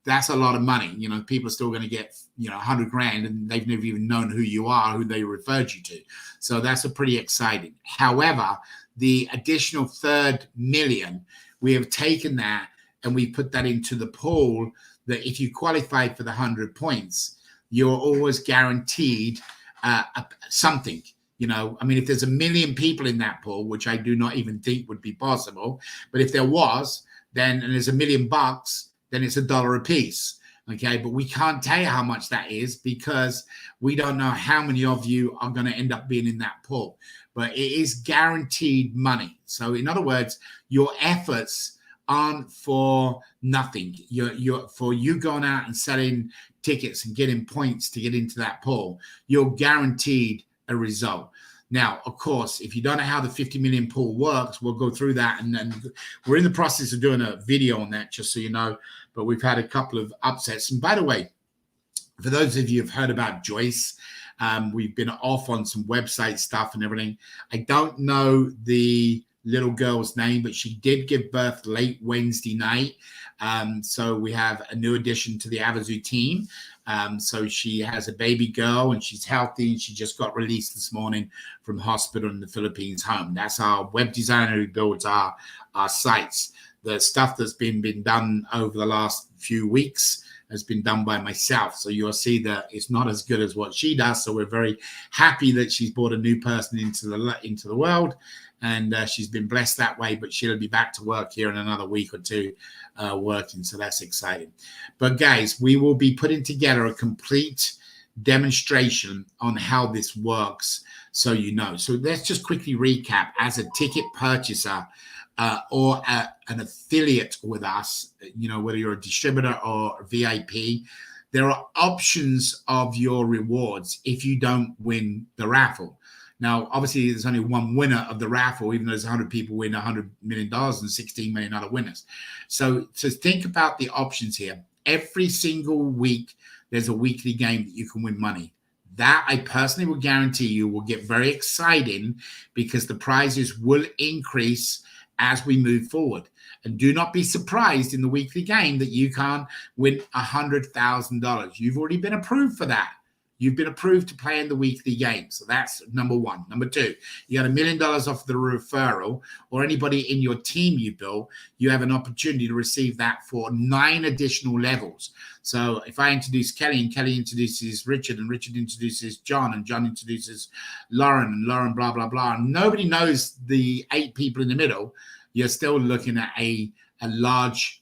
That's a lot of money. People are still going to get, 100 grand, and they've never even known who you are, who they referred you to. So that's a pretty exciting. However, the additional third million, we have taken that and we put that into the pool that if you qualify for the 100 points, you're always guaranteed something. I mean, if there's 1 million people in that pool, which I do not even think would be possible, but if there was, and there's $1 million, then it's $1 a piece. Okay, but we can't tell you how much that is because we don't know how many of you are going to end up being in that pool. But it is guaranteed money. So in other words, your efforts aren't for nothing. You're for you going out and selling tickets and getting points to get into that pool. You're guaranteed a result. Now, of course, if you don't know how the 50 million pool works, we'll go through that. And then we're in the process of doing a video on that, just so you know. But we've had a couple of upsets. And by the way, for those of you who've heard about Joyce, we've been off on some website stuff and everything. I don't know the little girl's name, but she did give birth late Wednesday night. So we have a new addition to the Avazoo team. So she has a baby girl and she's healthy, and she just got released this morning from hospital in the Philippines home. That's our web designer who builds our sites. The stuff that's been done over the last few weeks has been done by myself. So you'll see that it's not as good as what she does. So we're very happy that she's brought a new person into the world, and she's been blessed that way, but she'll be back to work here in another week or two working. So that's exciting. But guys, we will be putting together a complete demonstration on how this works, so you know. So let's just quickly recap. As a ticket purchaser or an affiliate with us, whether you're a distributor or a VIP, there are options of your rewards if you don't win the raffle. Now, obviously, there's only one winner of the raffle, even though there's 100 people win $100 million and 16 million other winners. So think about the options here. Every single week, there's a weekly game that you can win money. That I personally will guarantee you will get very exciting because the prizes will increase as we move forward. And do not be surprised in the weekly game that you can't win $100,000. You've already been approved for that. You've been approved to play in the weekly game. So that's number one. Number two, you got $1 million off the referral, or anybody in your team you built, you have an opportunity to receive that for 9 additional levels. So if I introduce Kelly, and Kelly introduces Richard, and Richard introduces John, and John introduces Lauren, and Lauren blah, blah, blah, and nobody knows the 8 people in the middle, you're still looking at a large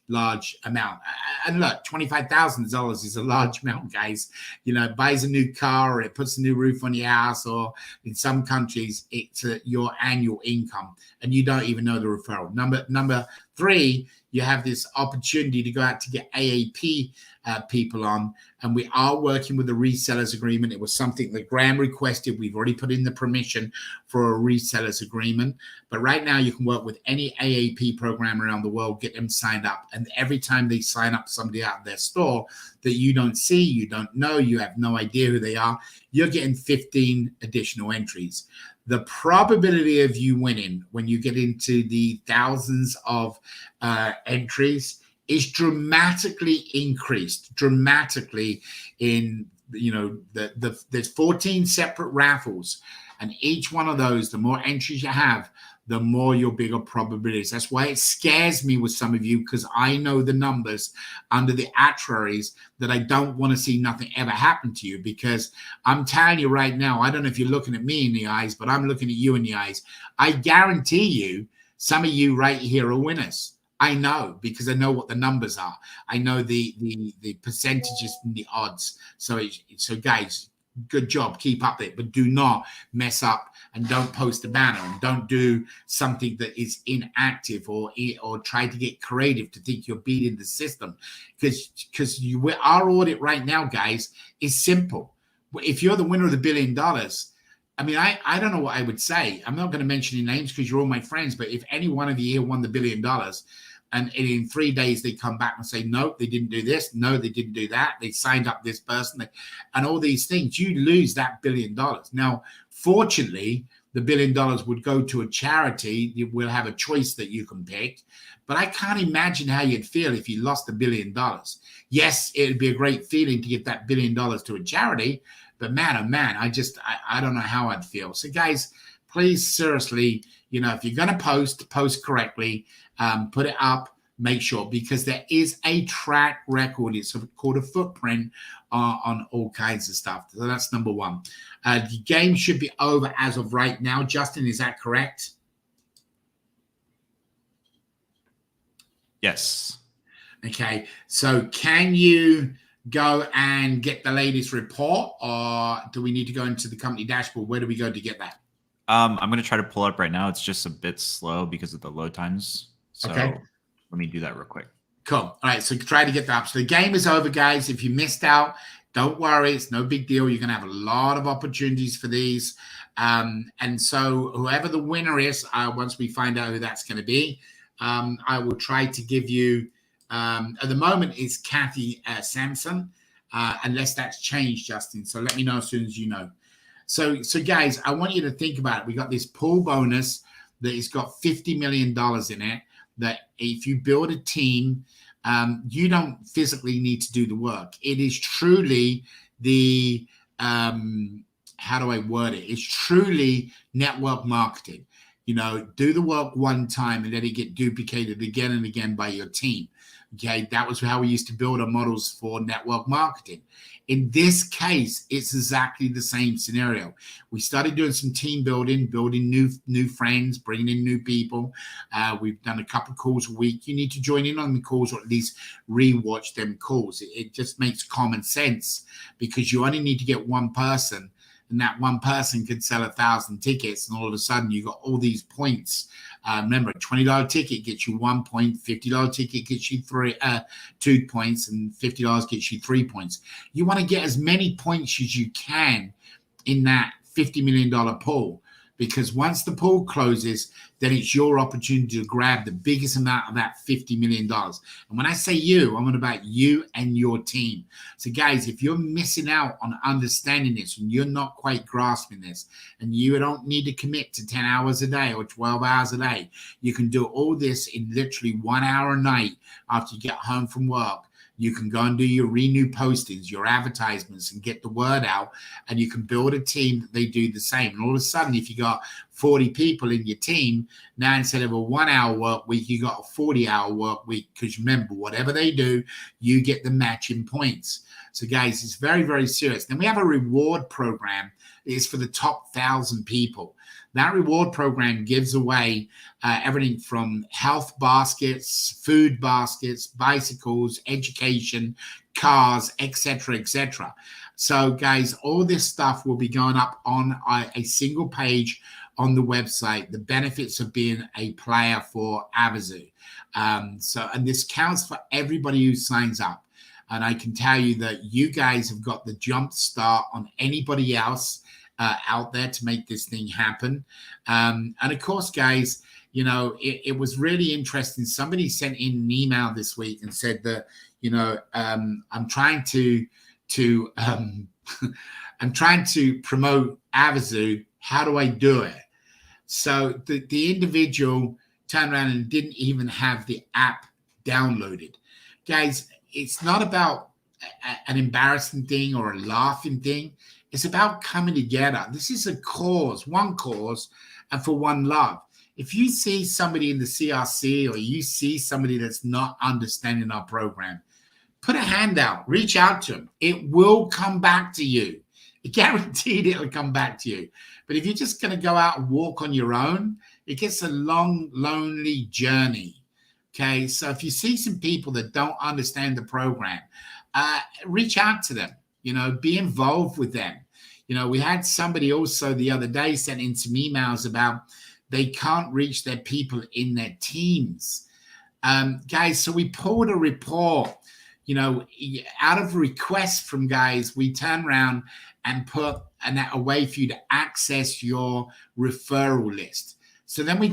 amount. And look, $25,000 is a large amount, guys. You know, it buys a new car, or it puts a new roof on your house, or in some countries, it's your annual income, and you don't even know the referral. Number 3, you have this opportunity to go out to get AAP people on, and we are working with a resellers agreement. It was something that Graham requested. We've already put in the permission for a resellers agreement, but right now you can work with any AAP program around the world, get them signed up, and every time they sign up somebody out of their store that you don't see, you don't know, you have no idea who they are, you're getting 15 additional entries. The probability of you winning when you get into the thousands of entries is dramatically increased, in, you know, there's 14 separate raffles, and each one of those, the more entries you have, the more your bigger probabilities. That's why it scares me with some of you, because I know the numbers under the actuaries that I don't want to see nothing ever happen to you, because I'm telling you right now, I don't know if you're looking at me in the eyes, but I'm looking at you in the eyes. I guarantee you, some of you right here are winners. I know, because I know what the numbers are. I know the percentages and the odds. So guys, good job. Keep up it, but do not mess up, and don't post a banner, and don't do something that is inactive, or try to get creative to think you're beating the system, because our audit right now, guys, is simple. If you're the winner of the $1 billion, I mean, I don't know what I would say. I'm not going to mention your names because you're all my friends, but if any one of you here won the $1 billion, and in 3 days they come back and say, no, they didn't do this, no, they didn't do that, they signed up this person, and all these things, you lose that $1 billion. Now, fortunately, the $1 billion would go to a charity. You will have a choice that you can pick, but I can't imagine how you'd feel if you lost $1 billion. Yes, it'd be a great feeling to get that $1 billion to a charity, but man, oh man, I don't know how I'd feel. So guys, please, seriously, you know, if you're going to post correctly, put it up, make sure, because there is a track record. It's called a footprint on all kinds of stuff. So that's number 1. The game should be over as of right now. Justin, is that correct? Yes. Okay. So can you go and get the latest report, or do we need to go into the company dashboard? Where do we go to get that? I'm going to try to pull it up right now. It's just a bit slow because of the load times. So okay, let me do that real quick. Cool. All right. So try to get that up. So the game is over, guys. If you missed out, don't worry. It's no big deal. You're going to have a lot of opportunities for these. And so whoever the winner is, once we find out who that's going to be, I will try to give you, at the moment, it's Kathy Sampson, unless that's changed, Justin. So let me know as soon as you know. So guys, I want you to think about it. We got this pool bonus that has got $50 million in it, that if you build a team, you don't physically need to do the work. It is truly the, how do I word it? It's truly network marketing. You know, do the work one time and let it get duplicated again and again by your team. Okay, that was how we used to build our models for network marketing. In this case, it's exactly the same scenario. We started doing some team building new friends, bringing in new people. We've done a couple of calls a week. You need to join in on the calls, or at least rewatch them calls. It just makes common sense, because you only need to get one person, and that one person could sell 1,000 tickets, and all of a sudden you got all these points. Remember, a $20 ticket gets you 1 point, $50 ticket gets you 2 points, and $50 gets you 3 points. You want to get as many points as you can in that $50 million pool. because once the pool closes, then it's your opportunity to grab the biggest amount of that $50 million. And when I say you, I'm on about you and your team. So guys, if you're missing out on understanding this and you're not quite grasping this, and you don't need to commit to 10 hours a day or 12 hours a day, you can do all this in literally 1 hour a night after you get home from work. You can go and do your renew postings, your advertisements, and get the word out. And you can build a team that they do the same. And all of a sudden, if you got 40 people in your team, now instead of a 1 hour work week, you got a 40-hour work week. Because remember, whatever they do, you get the matching points. So guys, it's very, very serious. Then we have a reward program. It's for the top 1,000 people. That reward program gives away everything from health baskets, food baskets, bicycles, education, cars, etc., etc. So, guys, all this stuff will be going up on a single page on the website. The benefits of being a player for Avazoo. And this counts for everybody who signs up. And I can tell you that you guys have got the jump start on anybody else out there to make this thing happen. And of course, guys, you know, it was really interesting. Somebody sent in an email this week and said that, you know, I'm trying to I'm trying to promote Avazoo. How do I do it? So the individual turned around and didn't even have the app downloaded. Guys, it's not about an embarrassing thing or a laughing thing. It's about coming together. This is a cause, one cause, and for one love. If you see somebody in the CRC or you see somebody that's not understanding our program, put a hand out, reach out to them. It will come back to you. Guaranteed it'll come back to you. But if you're just going to go out and walk on your own, it gets a long, lonely journey. Okay, so if you see some people that don't understand the program, reach out to them. You know, be involved with them. You know, we had somebody also the other day sent in some emails about they can't reach their people in their teams. Guys, so we pulled a report, you know, out of requests from guys, we turn around and put a way for you to access your referral list. So then we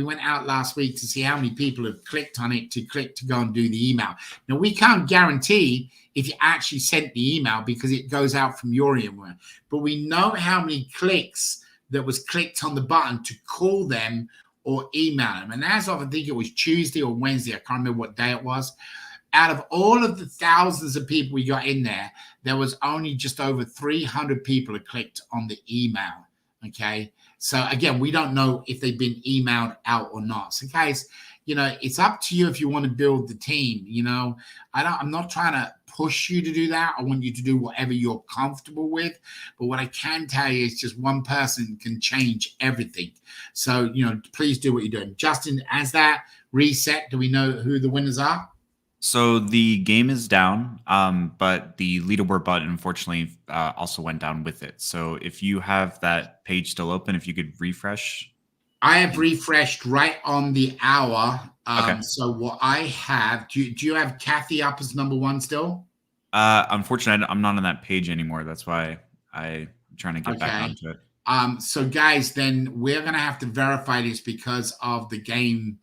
went out last week to see how many people have clicked on it to go and do the email. Now, we can't guarantee if you actually sent the email because it goes out from your email, but we know how many clicks that was clicked on the button to call them or email them. And as of, I think it was Tuesday or Wednesday, I can't remember what day it was. Out of all of the thousands of people we got in there was only just over 300 people who clicked on the email. Okay. So again, we don't know if they've been emailed out or not. So guys, you know, it's up to you if you want to build the team. You know, I'm not trying to push you to do that. I want you to do whatever you're comfortable with. But what I can tell you is just one person can change everything. So, you know, please do what you're doing. Justin, as that reset, do we know who the winners are? So the game is down, but the leaderboard button, unfortunately, also went down with it. So if you have that page still open, if you could refresh. I have refreshed right on the hour. Okay. So what I have, do you have Kathy up as number one still? Unfortunately, I'm not on that page anymore. That's why I'm trying to get back onto it. So guys, then we're going to have to verify this because of the game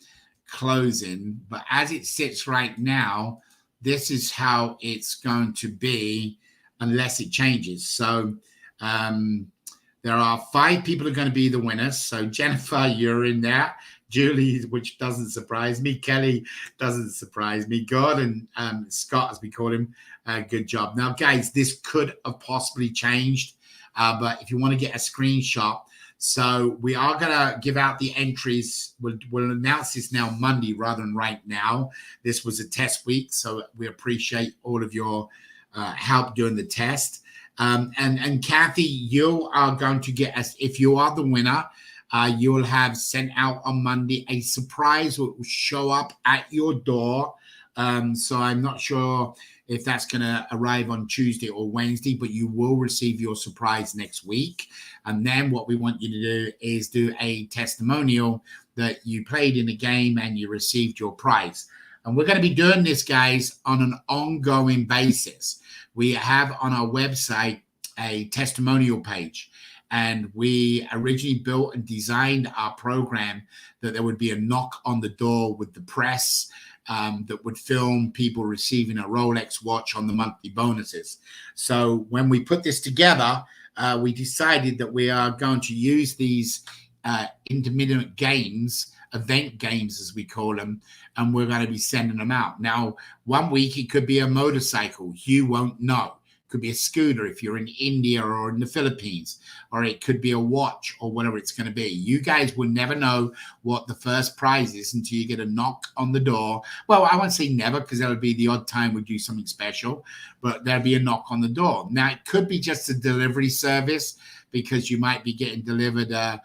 closing. But as it sits right now, this is how it's going to be unless it changes. So there are 5 people who are going to be the winners. So Jennifer, you're in there. Julie, which doesn't surprise me. Kelly doesn't surprise me. God and Scott, as we call him, good job. Now, guys, this could have possibly changed. But if you want to get a screenshot, so we are going to give out the entries. We'll announce this now Monday rather than right now. This was a test week, so we appreciate all of your help during the test. And Kathy, you are going to get us, if you are the winner, you will have sent out on Monday a surprise that will show up at your door. So I'm not sure if that's going to arrive on Tuesday or Wednesday, but you will receive your surprise next week. And then what we want you to do is do a testimonial that you played in a game and you received your prize. And we're going to be doing this, guys, on an ongoing basis. We have on our website a testimonial page. And we originally built and designed our program that there would be a knock on the door with the press that would film people receiving a Rolex watch on the monthly bonuses. So when we put this together, we decided that we are going to use these intermittent games, event games as we call them, and we're going to be sending them out. Now, one week it could be a motorcycle. You won't know. It could be a scooter if you're in India or in the Philippines, or it could be a watch or whatever it's going to be. You guys will never know what the first prize is until you get a knock on the door. Well, I won't say never, because that'll be the odd time we do something special, but there'll be a knock on the door. Now, it could be just a delivery service, because you might be getting delivered a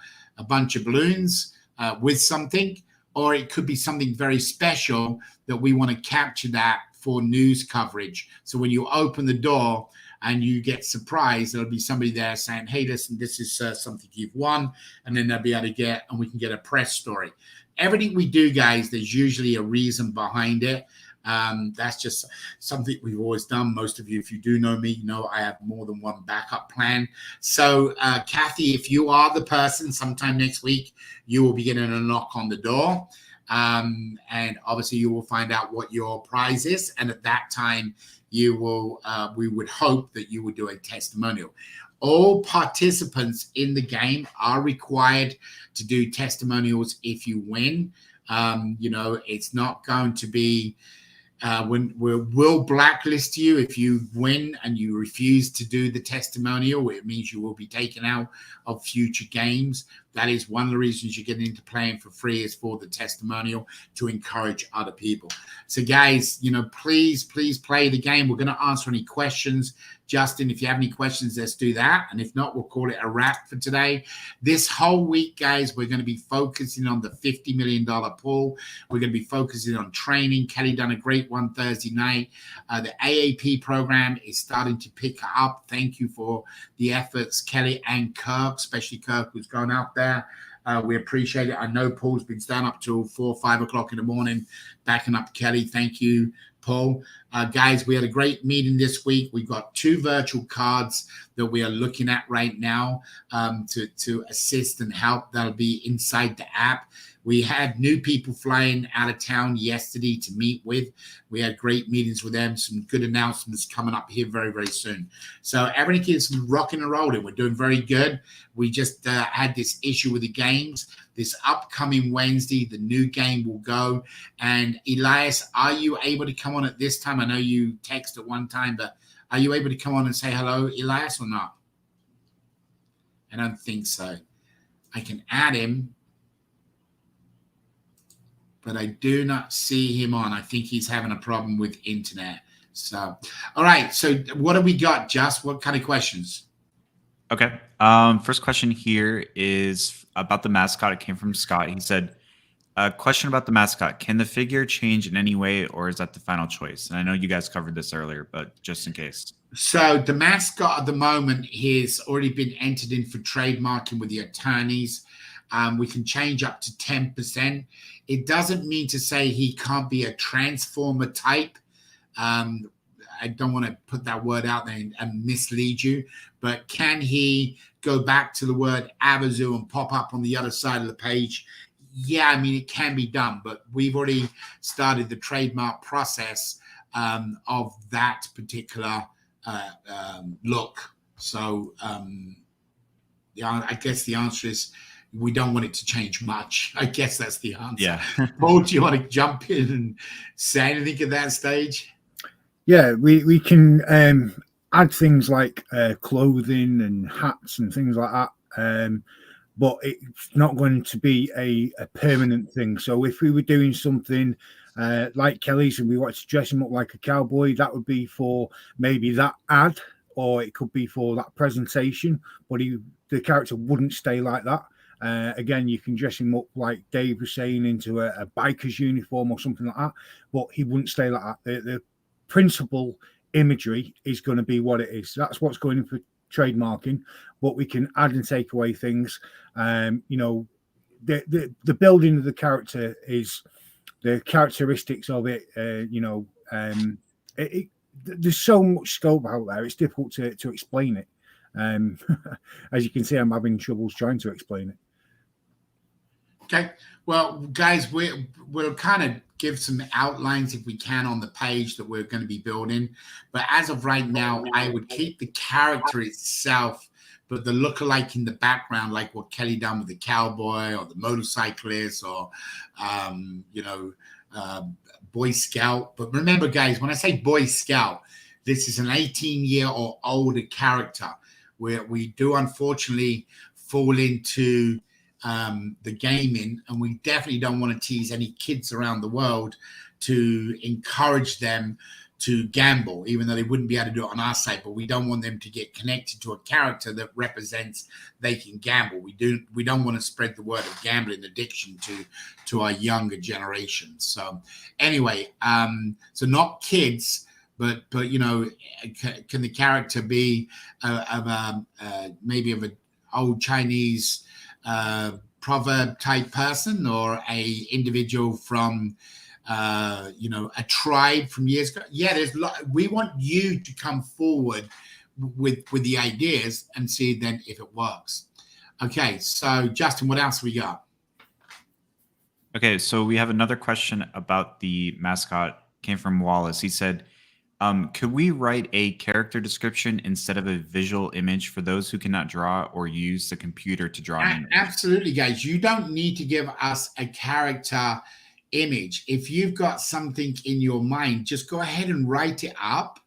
bunch of balloons with something, or it could be something very special that we want to capture that for news coverage. So when you open the door and you get surprised, there'll be somebody there saying, hey, listen, this is something you've won. And then they'll be able to get, and we can get a press story. Everything we do, guys, there's usually a reason behind it. That's just something we've always done. Most of you, if you do know me, you know I have more than one backup plan. So, Kathy, if you are the person, sometime next week, you will be getting a knock on the door. And obviously you will find out what your prize is. And at that time, you will, we would hope that you would do a testimonial. All participants in the game are required to do testimonials if you win. You know, it's not going to be, we'll blacklist you if you win and you refuse to do the testimonial. It means you will be taken out of future games. That is one of the reasons you're getting into playing for free, is for the testimonial, to encourage other people. So guys, you know, please play the game. We're going to answer any questions. Justin, if you have any questions, let's do that. And if not, we'll call it a wrap for today. This whole week, guys, we're going to be focusing on the $50 million pool. We're going to be focusing on training. Kelly done a great one Thursday night. The AAP program is starting to pick up. Thank you for the efforts, Kelly and Kirk, especially Kirk, who's gone out there. We appreciate it. I know Paul's been staying up till 4 or 5 o'clock in the morning, backing up Kelly. Thank you, Paul. Guys, we had a great meeting this week. We've got 2 virtual cards that we are looking at right now to assist and help. That'll be inside the app. We had new people flying out of town yesterday to meet with. We had great meetings with them. Some good announcements coming up here very, very soon. So everything is rocking and rolling. We're doing very good. We just had this issue with the games. This upcoming Wednesday, the new game will go. And Elias, are you able to come on at this time? I know you text at one time, but are you able to come on and say hello, Elias, or not? I don't think so. I can add him, but I do not see him on. I think he's having a problem with internet. So, all right. So what have we got, Just? What kind of questions? Okay. First question here is about the mascot. It came from Scott. He said, a question about the mascot. Can the figure change in any way, or is that the final choice? And I know you guys covered this earlier, but just in case. So the mascot at the moment has already been entered in for trademarking with the attorneys. We can change up to 10%. It doesn't mean to say he can't be a transformer type. I don't want to put that word out there and mislead you, but can he go back to the word Avazoo and pop up on the other side of the page? Yeah, I mean, it can be done, but we've already started the trademark process of that particular look. So yeah, I guess the answer is we don't want it to change much. I guess that's the answer. Yeah. Paul, do you want to jump in and say anything at that stage? Yeah, we can add things like clothing and hats and things like that. But it's not going to be a permanent thing. So if we were doing something like Kelly's and we wanted to dress him up like a cowboy, that would be for maybe that ad, or it could be for that presentation. But the character wouldn't stay like that. Again, you can dress him up like Dave was saying into a biker's uniform or something like that, but he wouldn't stay like that. The principal imagery is going to be what it is. That's what's going in for trademarking, but we can add and take away things. You know, the building of the character is the characteristics of it. You know, there's so much scope out there. It's difficult to explain it. As you can see, I'm having troubles trying to explain it. Okay. Well, guys, we'll kind of give some outlines if we can on the page that we're going to be building. But as of right now, I would keep the character itself, but the lookalike in the background, like what Kelly done with the cowboy or the motorcyclist or, Boy Scout. But remember, guys, when I say Boy Scout, this is an 18-year or older character where we do unfortunately fall into the gaming, and we definitely don't want to tease any kids around the world to encourage them to gamble, even though they wouldn't be able to do it on our site. But we don't want them to get connected to a character that represents they can gamble. We don't want to spread the word of gambling addiction to our younger generations. So anyway, so not kids, but can the character be maybe of an old Chinese proverb type person, or a individual from a tribe from years ago? Yeah, we want you to come forward with the ideas and see then if it works. Okay, so Justin, what else we got? Okay, so we have another question about the mascot. Came from Wallace. He said, could we write a character description instead of a visual image for those who cannot draw or use the computer to draw an image? Absolutely, guys. You don't need to give us a character image. If you've got something in your mind, just go ahead and write it up,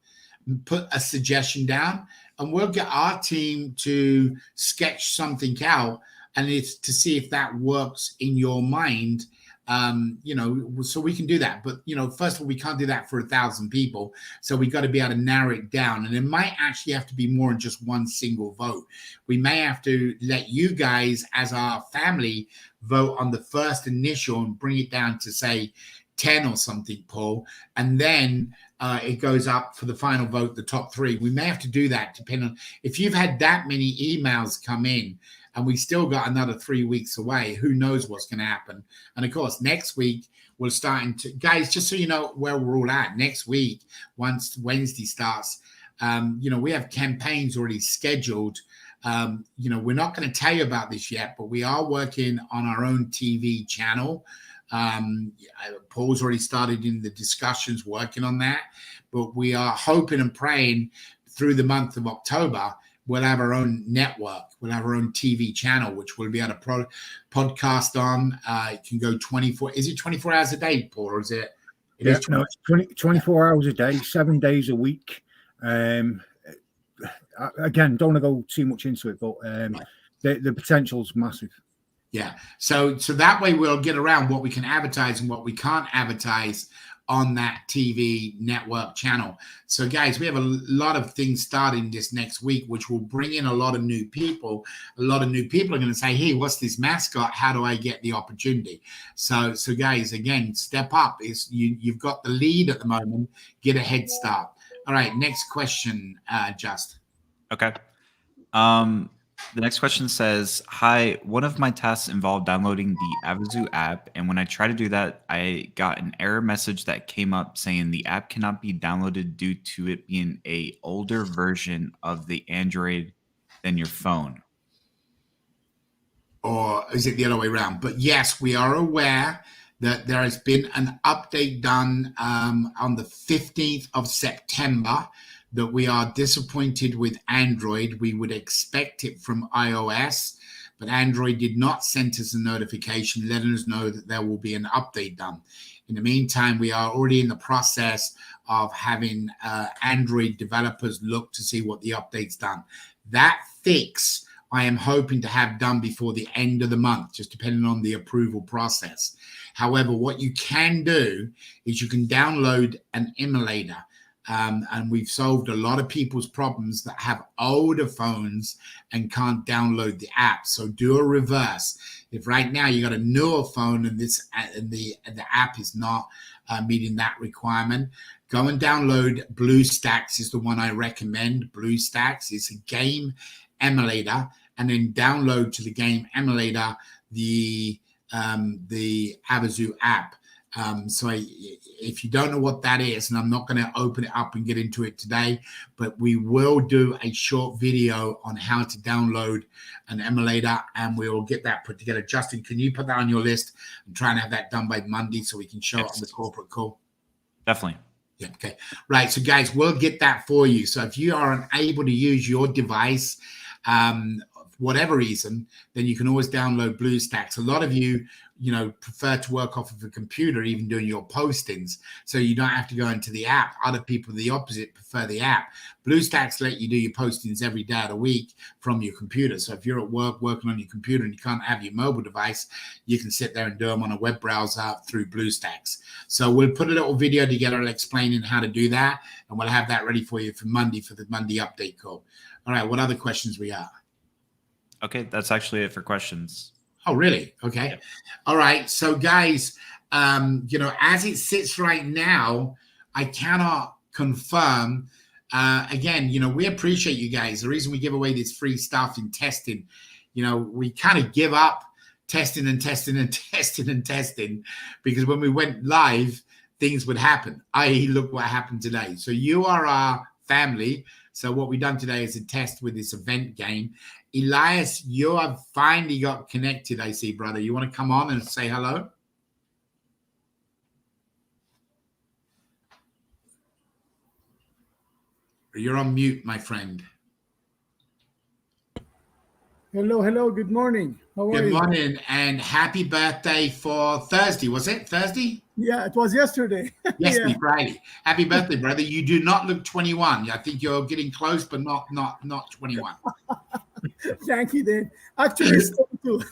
put a suggestion down, and we'll get our team to sketch something out, and it's to see if that works in your mind. So we can do that. But, first of all, we can't do that for 1,000 people. So we got to be able to narrow it down. And it might actually have to be more than just one single vote. We may have to let you guys as our family vote on the first initial and bring it down to, say, 10 or something, Paul. And then it goes up for the final vote, the top 3. We may have to do that depending on if you've had that many emails come in, and we still got another 3 weeks away. Who knows what's going to happen? And of course, next week we're starting to, guys, just so you know where we're all at. Next week, once Wednesday starts, we have campaigns already scheduled. We're not going to tell you about this yet, but we are working on our own TV channel. Paul's already started in the discussions working on that, but we are hoping and praying through the month of October we'll have our own network. We'll have our own TV channel, which we'll be able to podcast on. It can go 24. Is it 24 hours a day, Paul, or is it? It's 24 hours a day, 7 days a week. Again, don't want to go too much into it, but the potential's massive. Yeah. So that way we'll get around what we can advertise and what we can't advertise on that TV network channel. So guys, we have a lot of things starting this next week, which will bring in a lot of new people. A lot of new people are going to say, hey, what's this mascot? How do I get the opportunity? So guys, again, step up. You've got the lead at the moment. Get a head start. All right, next question, Just. Okay. The next question says, hi, one of my tasks involved downloading the Avazoo app, and when I tried to do that, I got an error message that came up saying the app cannot be downloaded due to it being an older version of the Android than your phone. Or is it the other way around? But yes, we are aware that there has been an update done on the 15th of September that we are disappointed with Android. We would expect it from iOS, but Android did not send us a notification letting us know that there will be an update done. In the meantime, we are already in the process of having Android developers look to see what the update's done. That fix I am hoping to have done before the end of the month, just depending on the approval process. However, what you can do is you can download an emulator. And we've solved a lot of people's problems that have older phones and can't download the app. So do a reverse. If right now you got a newer phone and the app is not meeting that requirement, go and download BlueStacks is the one I recommend. BlueStacks is a game emulator, and then download to the game emulator the Avazoo app. If you don't know what that is, and I'm not going to open it up and get into it today, but we will do a short video on how to download an emulator, and we'll get that put together. Justin, can you put that on your list and try and have that done by Monday so we can show it on the corporate call? Definitely. Yeah, okay. Right. So, guys, we'll get that for you. So if you are unable to use your device, whatever reason, then you can always download BlueStacks. A lot of you, prefer to work off of a computer, even doing your postings, so you don't have to go into the app. Other people, the opposite, prefer the app. BlueStacks let you do your postings every day of the week from your computer. So if you're at work working on your computer and you can't have your mobile device, you can sit there and do them on a web browser through BlueStacks. So we'll put a little video together explaining how to do that, and we'll have that ready for you for Monday, for the Monday update call. All right, what other questions we have? Okay, that's actually it for questions. Oh, really? Okay. Yep. All right. So, guys, as it sits right now, I cannot confirm. Again, we appreciate you guys. The reason we give away this free stuff in testing, we kind of give up testing because when we went live, things would happen. I.e., look what happened today. So you are our family. So what we've done today is a test with this event game. Elias, you have finally got connected, I see, brother. You want to come on and say hello? You're on mute, my friend. Hello. Good morning. How are you? Good morning, and happy birthday for Thursday. Was it Thursday? Yeah, it was yesterday. Yesterday, Friday. Happy birthday, brother. You do not look 21. I think you're getting close, but not 21. Thank you, Dan. Actually, it's 22.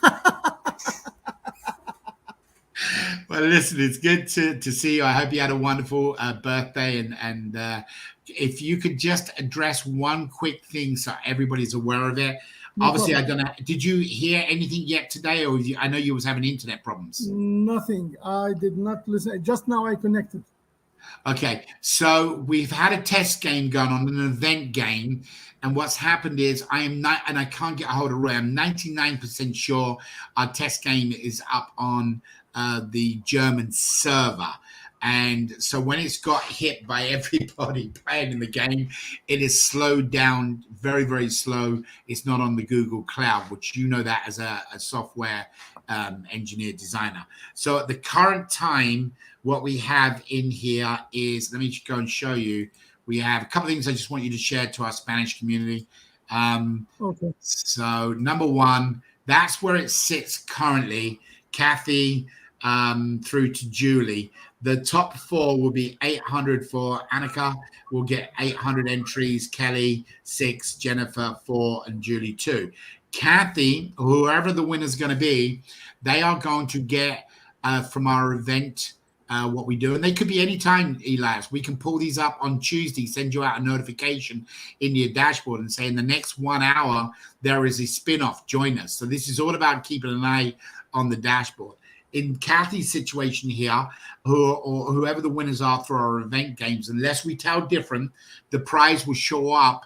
Well, listen, it's good to see you. I hope you had a wonderful birthday, and if you could just address one quick thing so everybody's aware of it. No Obviously, problem. I don't know. Did you hear anything yet today, or I know you was having internet problems? Nothing. I did not listen. Just now I connected. Okay, so we've had a test game going on, an event game, and what's happened is and I can't get a hold of Roy. I'm 99% sure our test game is up on the German server. And so when it's got hit by everybody playing in the game, it is slowed down very, very slow. It's not on the Google Cloud, which that as a software engineer designer. So at the current time, what we have in here is, let me just go and show you. We have a couple of things I just want you to share to our Spanish community. Okay. So number one, that's where it sits currently. Kathy through to Julie. The top four will be 800 for Annika. We'll get 800 entries. Kelly, 6, Jennifer, 4, and Julie, 2. Kathy, whoever the winner is going to be, they are going to get from our event what we do. And they could be anytime, Elias. We can pull these up on Tuesday, send you out a notification in your dashboard and say in the next 1 hour, there is a spin-off. Join us. So this is all about keeping an eye on the dashboard. In Kathy's situation here, or whoever the winners are for our event games, unless we tell different, the prize will show up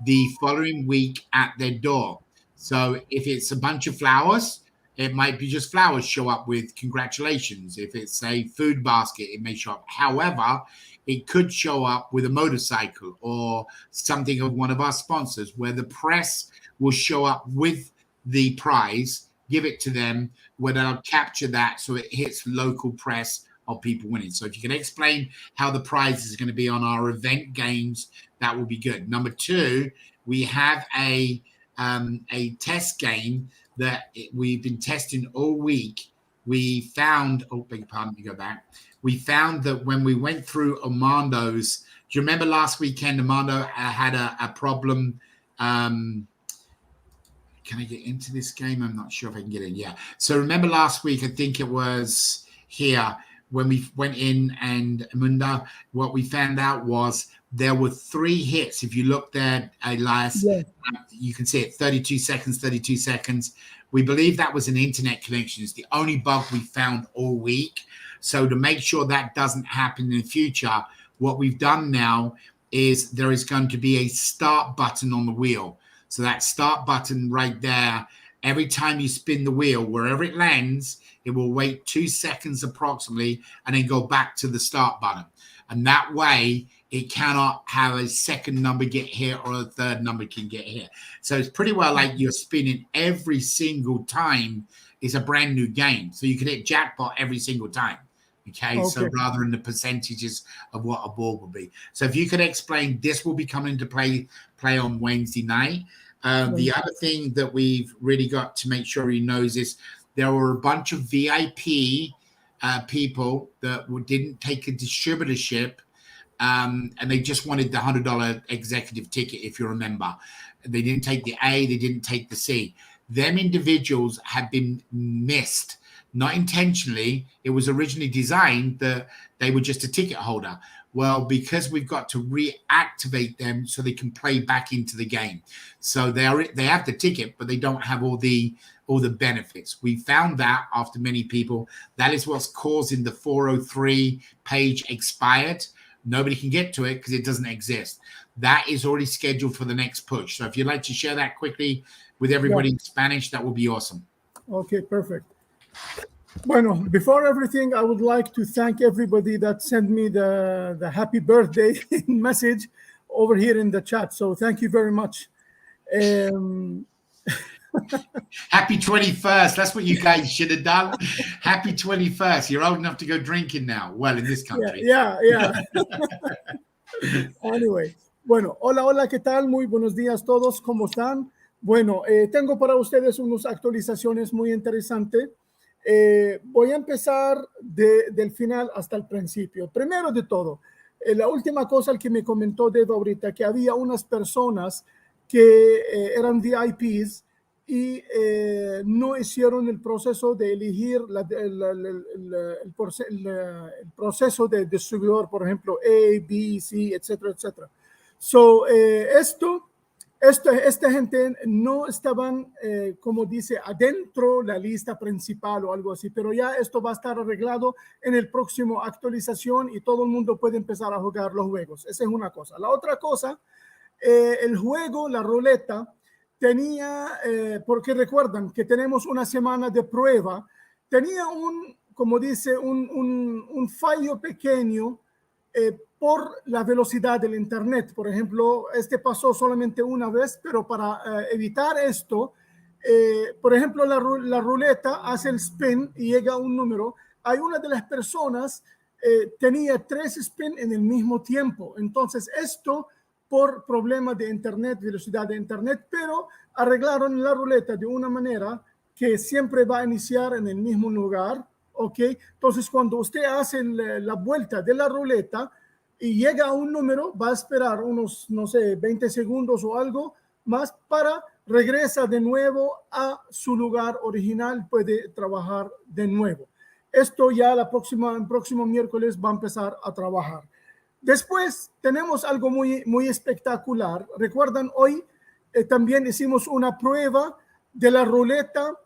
the following week at their door. So if it's a bunch of flowers, it might be just flowers show up with congratulations. If it's a food basket, it may show up. However, it could show up with a motorcycle or something of one of our sponsors, where the press will show up with the prize, give it to them, where they'll capture that so it hits local press of people winning. So if you can explain how the prize is going to be on our event games, that will be good. Number 2, we have a test game that we've been testing all week. We found, beg your pardon, let me go back. We found that when we went through Armando's, do you remember last weekend, Armando had a problem? Can I get into this game? I'm not sure if I can get in. Yeah. So remember last week, I think it was here, when we went in and Munda, what we found out was there were 3 hits. If you look there, Elias, Yeah. You can see it, 32 seconds. We believe that was an internet connection. It's the only bug we found all week. So to make sure that doesn't happen in the future, what we've done now is there is going to be a start button on the wheel. So that start button right there, every time you spin the wheel, wherever it lands, it will wait 2 seconds approximately and then go back to the start button. And that way, it cannot have a second number get here or a third number can get here. So it's pretty well like you're spinning every single time. It's a brand new game. So you can hit jackpot every single time. Okay, so rather than the percentages of what a ball would be. So if you could explain, this will be coming into play on Wednesday night. The other thing that we've really got to make sure he knows is there were a bunch of VIP people that didn't take a distributorship, and they just wanted the $100 executive ticket, if you remember. They didn't take the A, they didn't take the C. Them individuals have been missed. Not intentionally. It was originally designed that they were just a ticket holder. Well, because we've got to reactivate them so they can play back into the game. So they have the ticket, but they don't have all the benefits. We found that after many people, that is what's causing the 403 page expired. Nobody can get to it because it doesn't exist. That is already scheduled for the next push. So if you'd like to share that quickly with everybody in Spanish, that would be awesome. Okay, perfect. Bueno, before everything, I would like to thank everybody that sent me the happy birthday message over here in the chat. So thank you very much. Happy 21st. That's what you guys should have done. Happy 21st. You're old enough to go drinking now. Well, in this country. Yeah. Anyway, bueno, hola, ¿qué tal? Muy buenos días todos. ¿Cómo están? Bueno, tengo para ustedes unas actualizaciones muy interesantes. Voy a empezar del final hasta el principio. Primero de todo, la última cosa que me comentó Dave ahorita, que había unas personas que eran VIPs y no hicieron el proceso de elegir el proceso de distribuidor, por ejemplo, A, B, C, etcétera, etcétera. So, esta gente no estaban, como dice, adentro la lista principal o algo así, pero ya esto va a estar arreglado en el próximo actualización y todo el mundo puede empezar a jugar los juegos. Esa es una cosa. La otra cosa, el juego, la ruleta, tenía, porque recuerdan que tenemos una semana de prueba, tenía como dice, un fallo pequeño por la velocidad del internet. Por ejemplo, pasó solamente una vez, pero para evitar esto, por ejemplo, la ruleta hace el spin y llega a un número. Hay una de las personas tenía 3 spin en el mismo tiempo. Entonces, esto por problemas de internet, velocidad de internet, pero arreglaron la ruleta de una manera que siempre va a iniciar en el mismo lugar, ¿ok? Entonces, cuando usted hace la vuelta de la ruleta y llega a un número, va a esperar unos, no sé, 20 segundos o algo más para regresa de nuevo a su lugar original, puede trabajar de nuevo. Esto ya el próximo miércoles va a empezar a trabajar. Después tenemos algo muy espectacular. Recuerdan, hoy también hicimos una prueba de la ruleta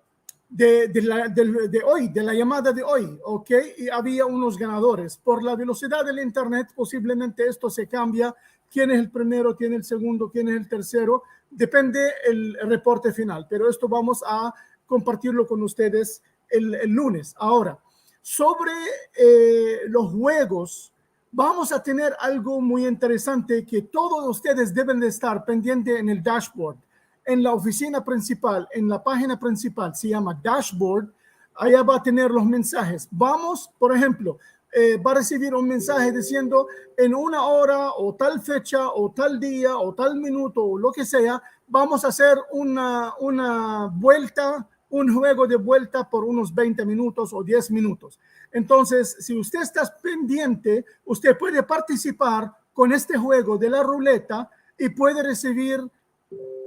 de hoy, de la llamada de hoy, ¿ok? Y había unos ganadores. Por la velocidad del internet, posiblemente esto se cambia. ¿Quién es el primero? ¿Quién es el segundo? ¿Quién es el tercero? Depende el reporte final, pero esto vamos a compartirlo con ustedes el lunes. Ahora, sobre los juegos, vamos a tener algo muy interesante que todos ustedes deben de estar pendientes en el dashboard. En la oficina principal, en la página principal, se llama Dashboard. Allá va a tener los mensajes. Vamos, por ejemplo, va a recibir un mensaje diciendo en una hora o tal fecha o tal día o tal minuto o lo que sea, vamos a hacer una vuelta, un juego de vuelta por unos 20 minutos o 10 minutos. Entonces, si usted está pendiente, usted puede participar con este juego de la ruleta y puede recibir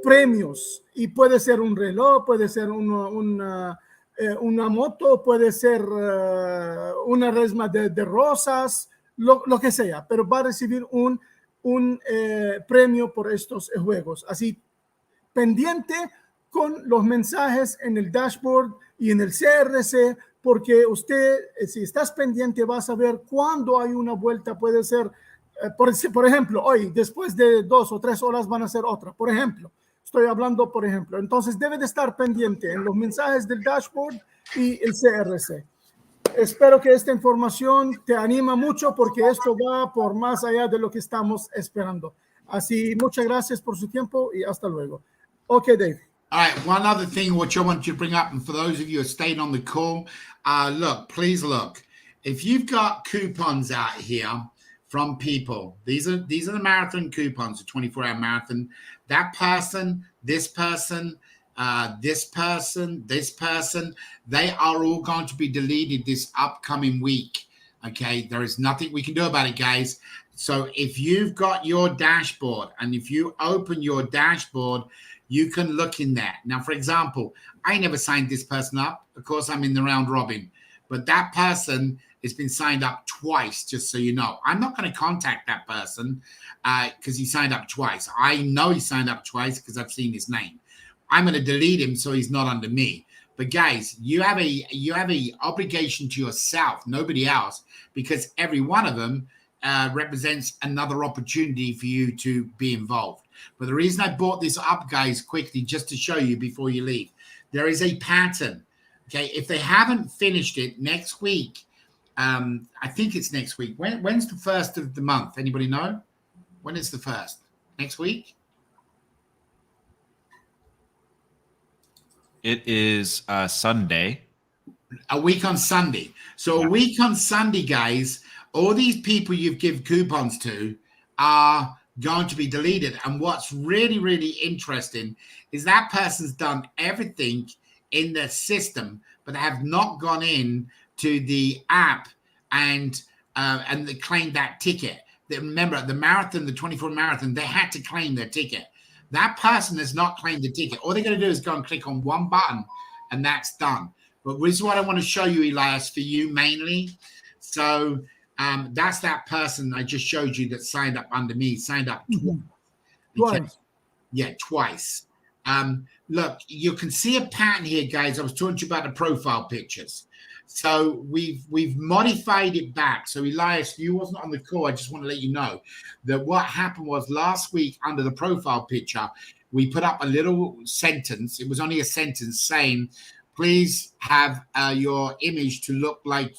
premios. Y puede ser un reloj, puede ser una moto, puede ser una resma de rosas, lo que sea, pero va a recibir un premio por estos juegos. Así, pendiente con los mensajes en el dashboard y en el CRC, porque usted, si estás pendiente, va a saber cuándo hay una vuelta. Puede ser, por ejemplo, hoy, después de 2 o 3 horas van a hacer otra. Por ejemplo, Estoy hablando, por ejemplo. Entonces, debe de estar pendiente en los mensajes del dashboard y el CRC. Espero que esta información te anima mucho porque esto va por más allá de lo que estamos esperando. Así, muchas gracias por su tiempo y hasta luego. Okay, Dave. All right, one other thing which I want to bring up, and for those of you who stayed on the call, look, please look. If you've got coupons out here from people, these are the marathon coupons, the 24-hour marathon. That person, this person, this person, they are all going to be deleted this upcoming week. Okay, there is nothing we can do about it, guys. So if you've got your dashboard and if you open your dashboard, you can look in there. Now, for example, I never signed this person up. Of course, I'm in the round robin, but that person has been signed up twice, just so you know. I'm not going to contact that person because he signed up twice. I know he signed up twice because I've seen his name. I'm going to delete him so he's not under me. But guys, you have a obligation to yourself, nobody else, because every one of them represents another opportunity for you to be involved. But the reason I brought this up, guys, quickly, just to show you before you leave, there is a pattern. Okay, if they haven't finished it next week, I think it's next week. When's the first of the month? Anybody know? When is the first? Next week? It is Sunday. A week on Sunday. So a week on Sunday, guys, all these people you've given coupons to are going to be deleted. And what's really, really interesting is that person's done everything in the system, but they have not gone in to the app and they claimed that ticket. Remember, the marathon, the 24 marathon, they had to claim their ticket. That person has not claimed the ticket. All they're going to do is go and click on one button, and that's done. But this is what I want to show you, Elias, for you mainly. So that's that person I just showed you that signed up under me, signed up twice. Okay. Yeah, twice. Look, you can see a pattern here, guys. I was talking to you about the profile pictures. So we've modified it back. So Elias, you wasn't on the call. I just want to let you know that what happened was last week under the profile picture, we put up a little sentence. It was only a sentence saying, please have your image to look like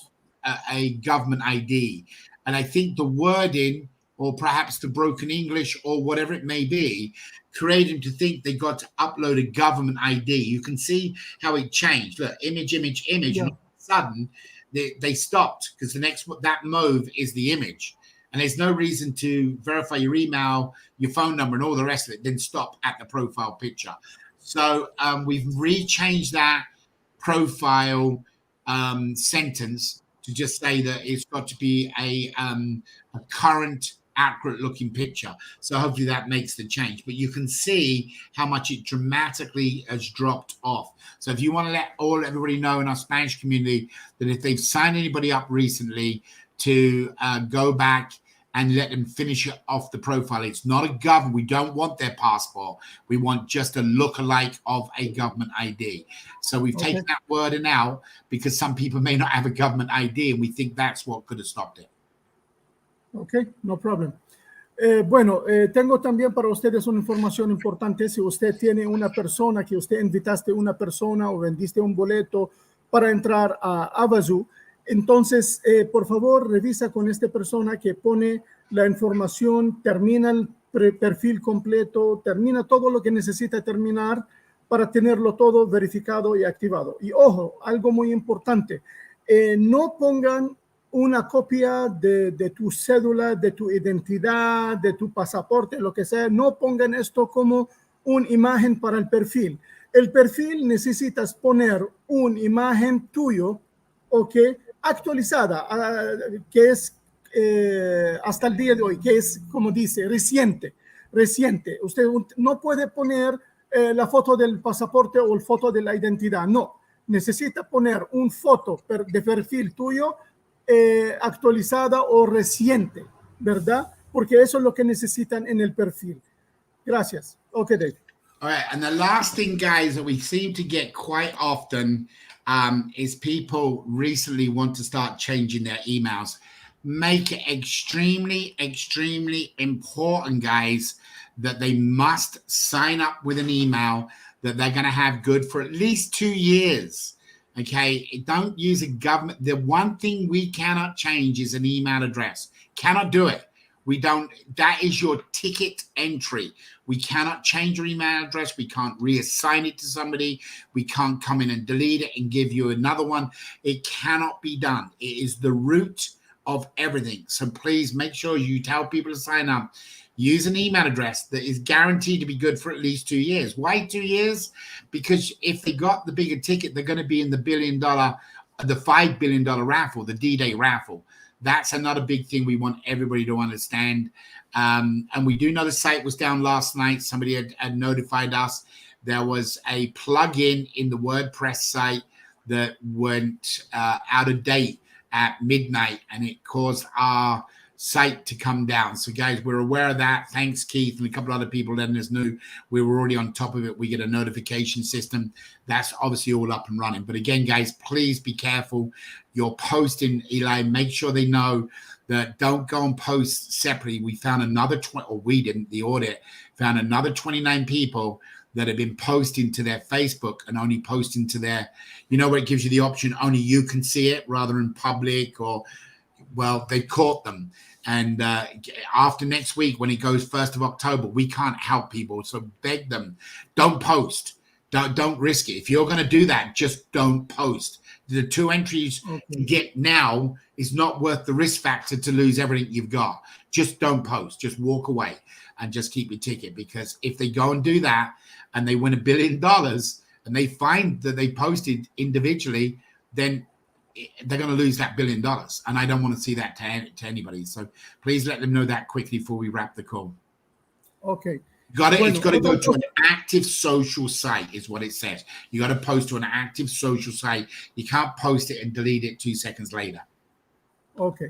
a government ID. And I think the wording, or perhaps the broken English or whatever it may be, created them to think they got to upload a government ID. You can see how it changed. Look, image. Yeah. And all of a sudden, they stopped because the next, that move is the image. And there's no reason to verify your email, your phone number, and all the rest of it, then stop at the profile picture. So we've rechanged that profile sentence to just say that it's got to be a current, accurate looking picture. So hopefully that makes the change. But you can see how much it dramatically has dropped off. So if you want to let everybody know in our Spanish community that if they've signed anybody up recently, to go back and let them finish off the profile. It's not a government. We don't want their passport. We want just a lookalike of a government ID. So we've taken that wording out because some people may not have a government ID, and we think that's what could have stopped it. Okay, no problem. Bueno, tengo también para ustedes una información importante. Si usted tiene una persona, que usted invitaste una persona o vendiste un boleto para entrar a Avazoo, entonces, por favor, revisa con esta persona que pone la información, termina el perfil completo, termina todo lo que necesita terminar para tenerlo todo verificado y activado. Y ojo, algo muy importante, no pongan una copia de tu cédula, de tu identidad, de tu pasaporte, lo que sea. No pongan esto como una imagen para el perfil. El perfil necesitas poner una imagen tuyo, ¿ok? Actualizada, que es hasta el día de hoy, que es, como dice, reciente. Usted no puede poner la foto del pasaporte o la foto de la identidad, no. Necesita poner una foto de perfil tuyo actualizada o reciente, ¿verdad? Porque eso es lo que necesitan en el perfil. Gracias. Okay, Dave. All right, and the last thing, guys, that we seem to get quite often is people recently want to start changing their emails. Make it extremely, extremely important, guys, that they must sign up with an email that they're going to have good for at least 2 years. Okay, don't use a government. The one thing we cannot change is an email address. Cannot do it. We don't. That is your ticket entry. We cannot change your email address. We can't reassign it to somebody. We can't come in and delete it and give you another one. It cannot be done. It is the root of everything. So please make sure you tell people to sign up. Use an email address that is guaranteed to be good for at least 2 years. Why 2 years? Because if they got the bigger ticket, they're going to be in the $5 billion raffle, the D-Day raffle. That's another big thing we want everybody to understand. And we do know the site was down last night. Somebody had notified us. There was a plugin in the WordPress site that went out of date at midnight, and it caused our site to come down. So guys, we're aware of that. Thanks, Keith, and a couple other people letting us know we were already on top of it. We get a notification system. That's obviously all up and running. But again, guys, please be careful. You're posting, Eli, make sure they know that don't go and post separately. We found another 20, or we didn't, the audit found another 29 people that have been posting to their Facebook and only posting to their, where it gives you the option, only you can see it rather than public, or, well, they caught them. And after next week, when it goes 1st of October, we can't help people. So beg them, don't post. Don't risk it. If you're going to do that, just don't post. The 2 entries you get now is not worth the risk factor to lose everything you've got. Just don't post. Just walk away and just keep your ticket. Because if they go and do that and they win $1 billion and they find that they posted individually, then they're going to lose that $1 billion. And I don't want to see that to anybody. So please let them know that quickly before we wrap the call. Okay. It's got to go to an active social site is what it says. You got to post to an active social site. You can't post it and delete it 2 seconds later. Ok.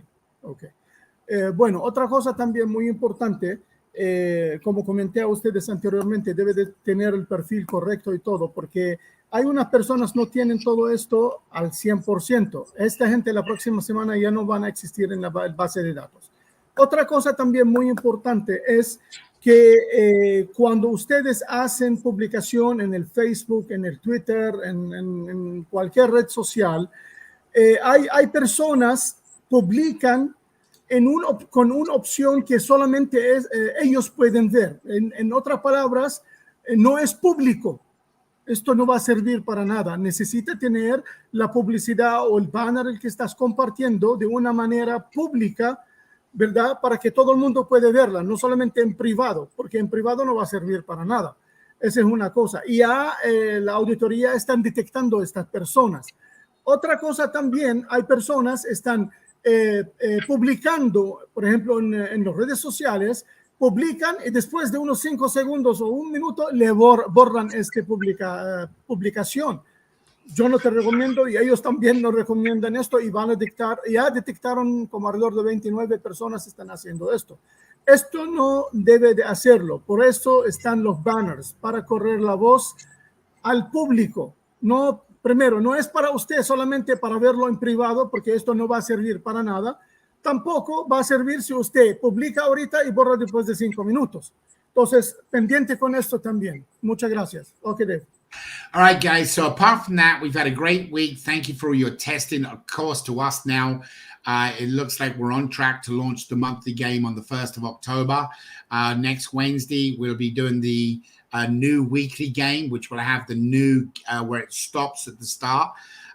Bueno, otra cosa también muy importante, como comenté a ustedes anteriormente, debe de tener el perfil correcto y todo, porque hay unas personas no tienen todo esto al 100%. Esta gente la próxima semana ya no van a existir en la base de datos. Otra cosa también muy importante es que cuando ustedes hacen publicación en el Facebook, en el Twitter, en cualquier red social, hay personas publican con una opción que solamente ellos pueden ver. En otras palabras, no es público. Esto no va a servir para nada. Necesita tener la publicidad o el banner el que estás compartiendo de una manera pública, ¿verdad? Para que todo el mundo pueda verla, no solamente en privado, porque en privado no va a servir para nada. Esa es una cosa. Y ya la auditoría están detectando estas personas. Otra cosa también, hay personas están publicando, por ejemplo, en las redes sociales, publican y después de unos 5 segundos o 1 minuto le borran esta publicación. Yo no te recomiendo y ellos también no recomiendan esto y van a detectar, ya detectaron como alrededor de 29 personas están haciendo esto. Esto no debe de hacerlo, por eso están los banners, para correr la voz al público. No, primero, no es para usted solamente para verlo en privado, porque esto no va a servir para nada. Tampoco va a servir si usted publica ahorita y borra después de 5 minutos. Entonces, pendiente con esto también. Muchas gracias. Okay, Dave. All right, guys. So apart from that, we've had a great week. Thank you for your testing. Of course, to us now, it looks like we're on track to launch the monthly game on the 1st of October. Next Wednesday, we'll be doing the new weekly game, which will have the new where it stops at the start.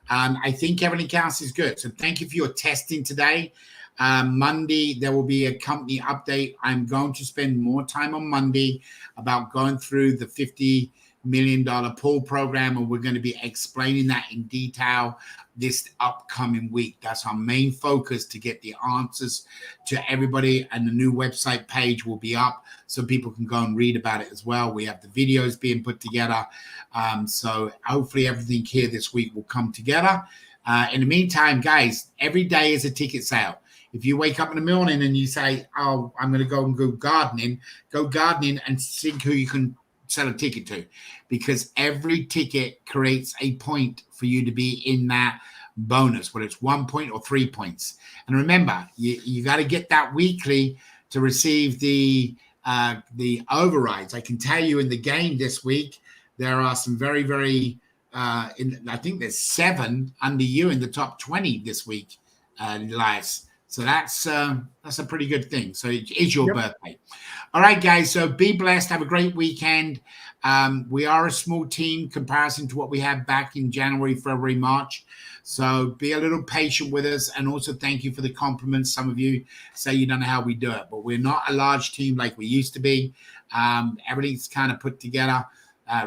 I think everything else is good. So thank you for your testing today. Monday, there will be a company update. I'm going to spend more time on Monday about going through the $50 million pool program, and we're going to be explaining that in detail this upcoming week. That's our main focus, to get the answers to everybody, and the new website page will be up so people can go and read about it as well. We have the videos being put together. So hopefully everything here this week will come together. In the meantime, guys, every day is a ticket sale. If you wake up in the morning and you say, oh, I'm going to go gardening and think who you can sell a ticket to, because every ticket creates a point for you to be in that bonus, whether it's 1 point or 3 points. And remember, you got to get that weekly to receive the the overrides. I can tell you in the game this week, there are some very, very, I think there's 7 under you in the top 20 this week, Elias. So that's a pretty good thing. So it is your birthday. All right, guys. So be blessed. Have a great weekend. We are a small team comparison to what we had back in January, February, March. So be a little patient with us. And also thank you for the compliments. Some of you say you don't know how we do it, but we're not a large team like we used to be. Everything's kind of put together.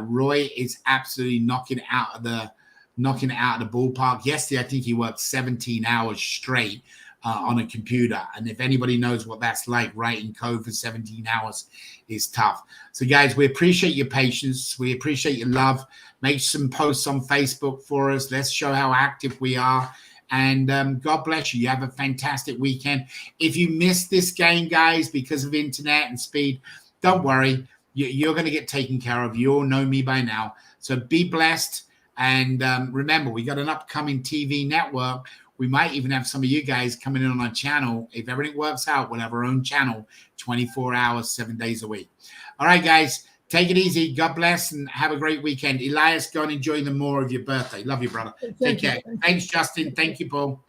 Roy is absolutely knocking it out of the ballpark. Yesterday, I think he worked 17 hours straight on a computer. And if anybody knows what that's like, writing code for 17 hours is tough. So guys, we appreciate your patience. We appreciate your love. Make some posts on Facebook for us. Let's show how active we are. And God bless you. You have a fantastic weekend. If you missed this game, guys, because of internet and speed, don't worry. You're going to get taken care of. You all know me by now. So be blessed. And remember, we got an upcoming TV network. We might even have some of you guys coming in on our channel. If everything works out, we'll have our own channel 24 hours, 7 days a week. All right, guys, take it easy. God bless and have a great weekend. Elias, go and enjoy the more of your birthday. Love you, brother. Take care. Thanks, Justin. Thank you, Paul.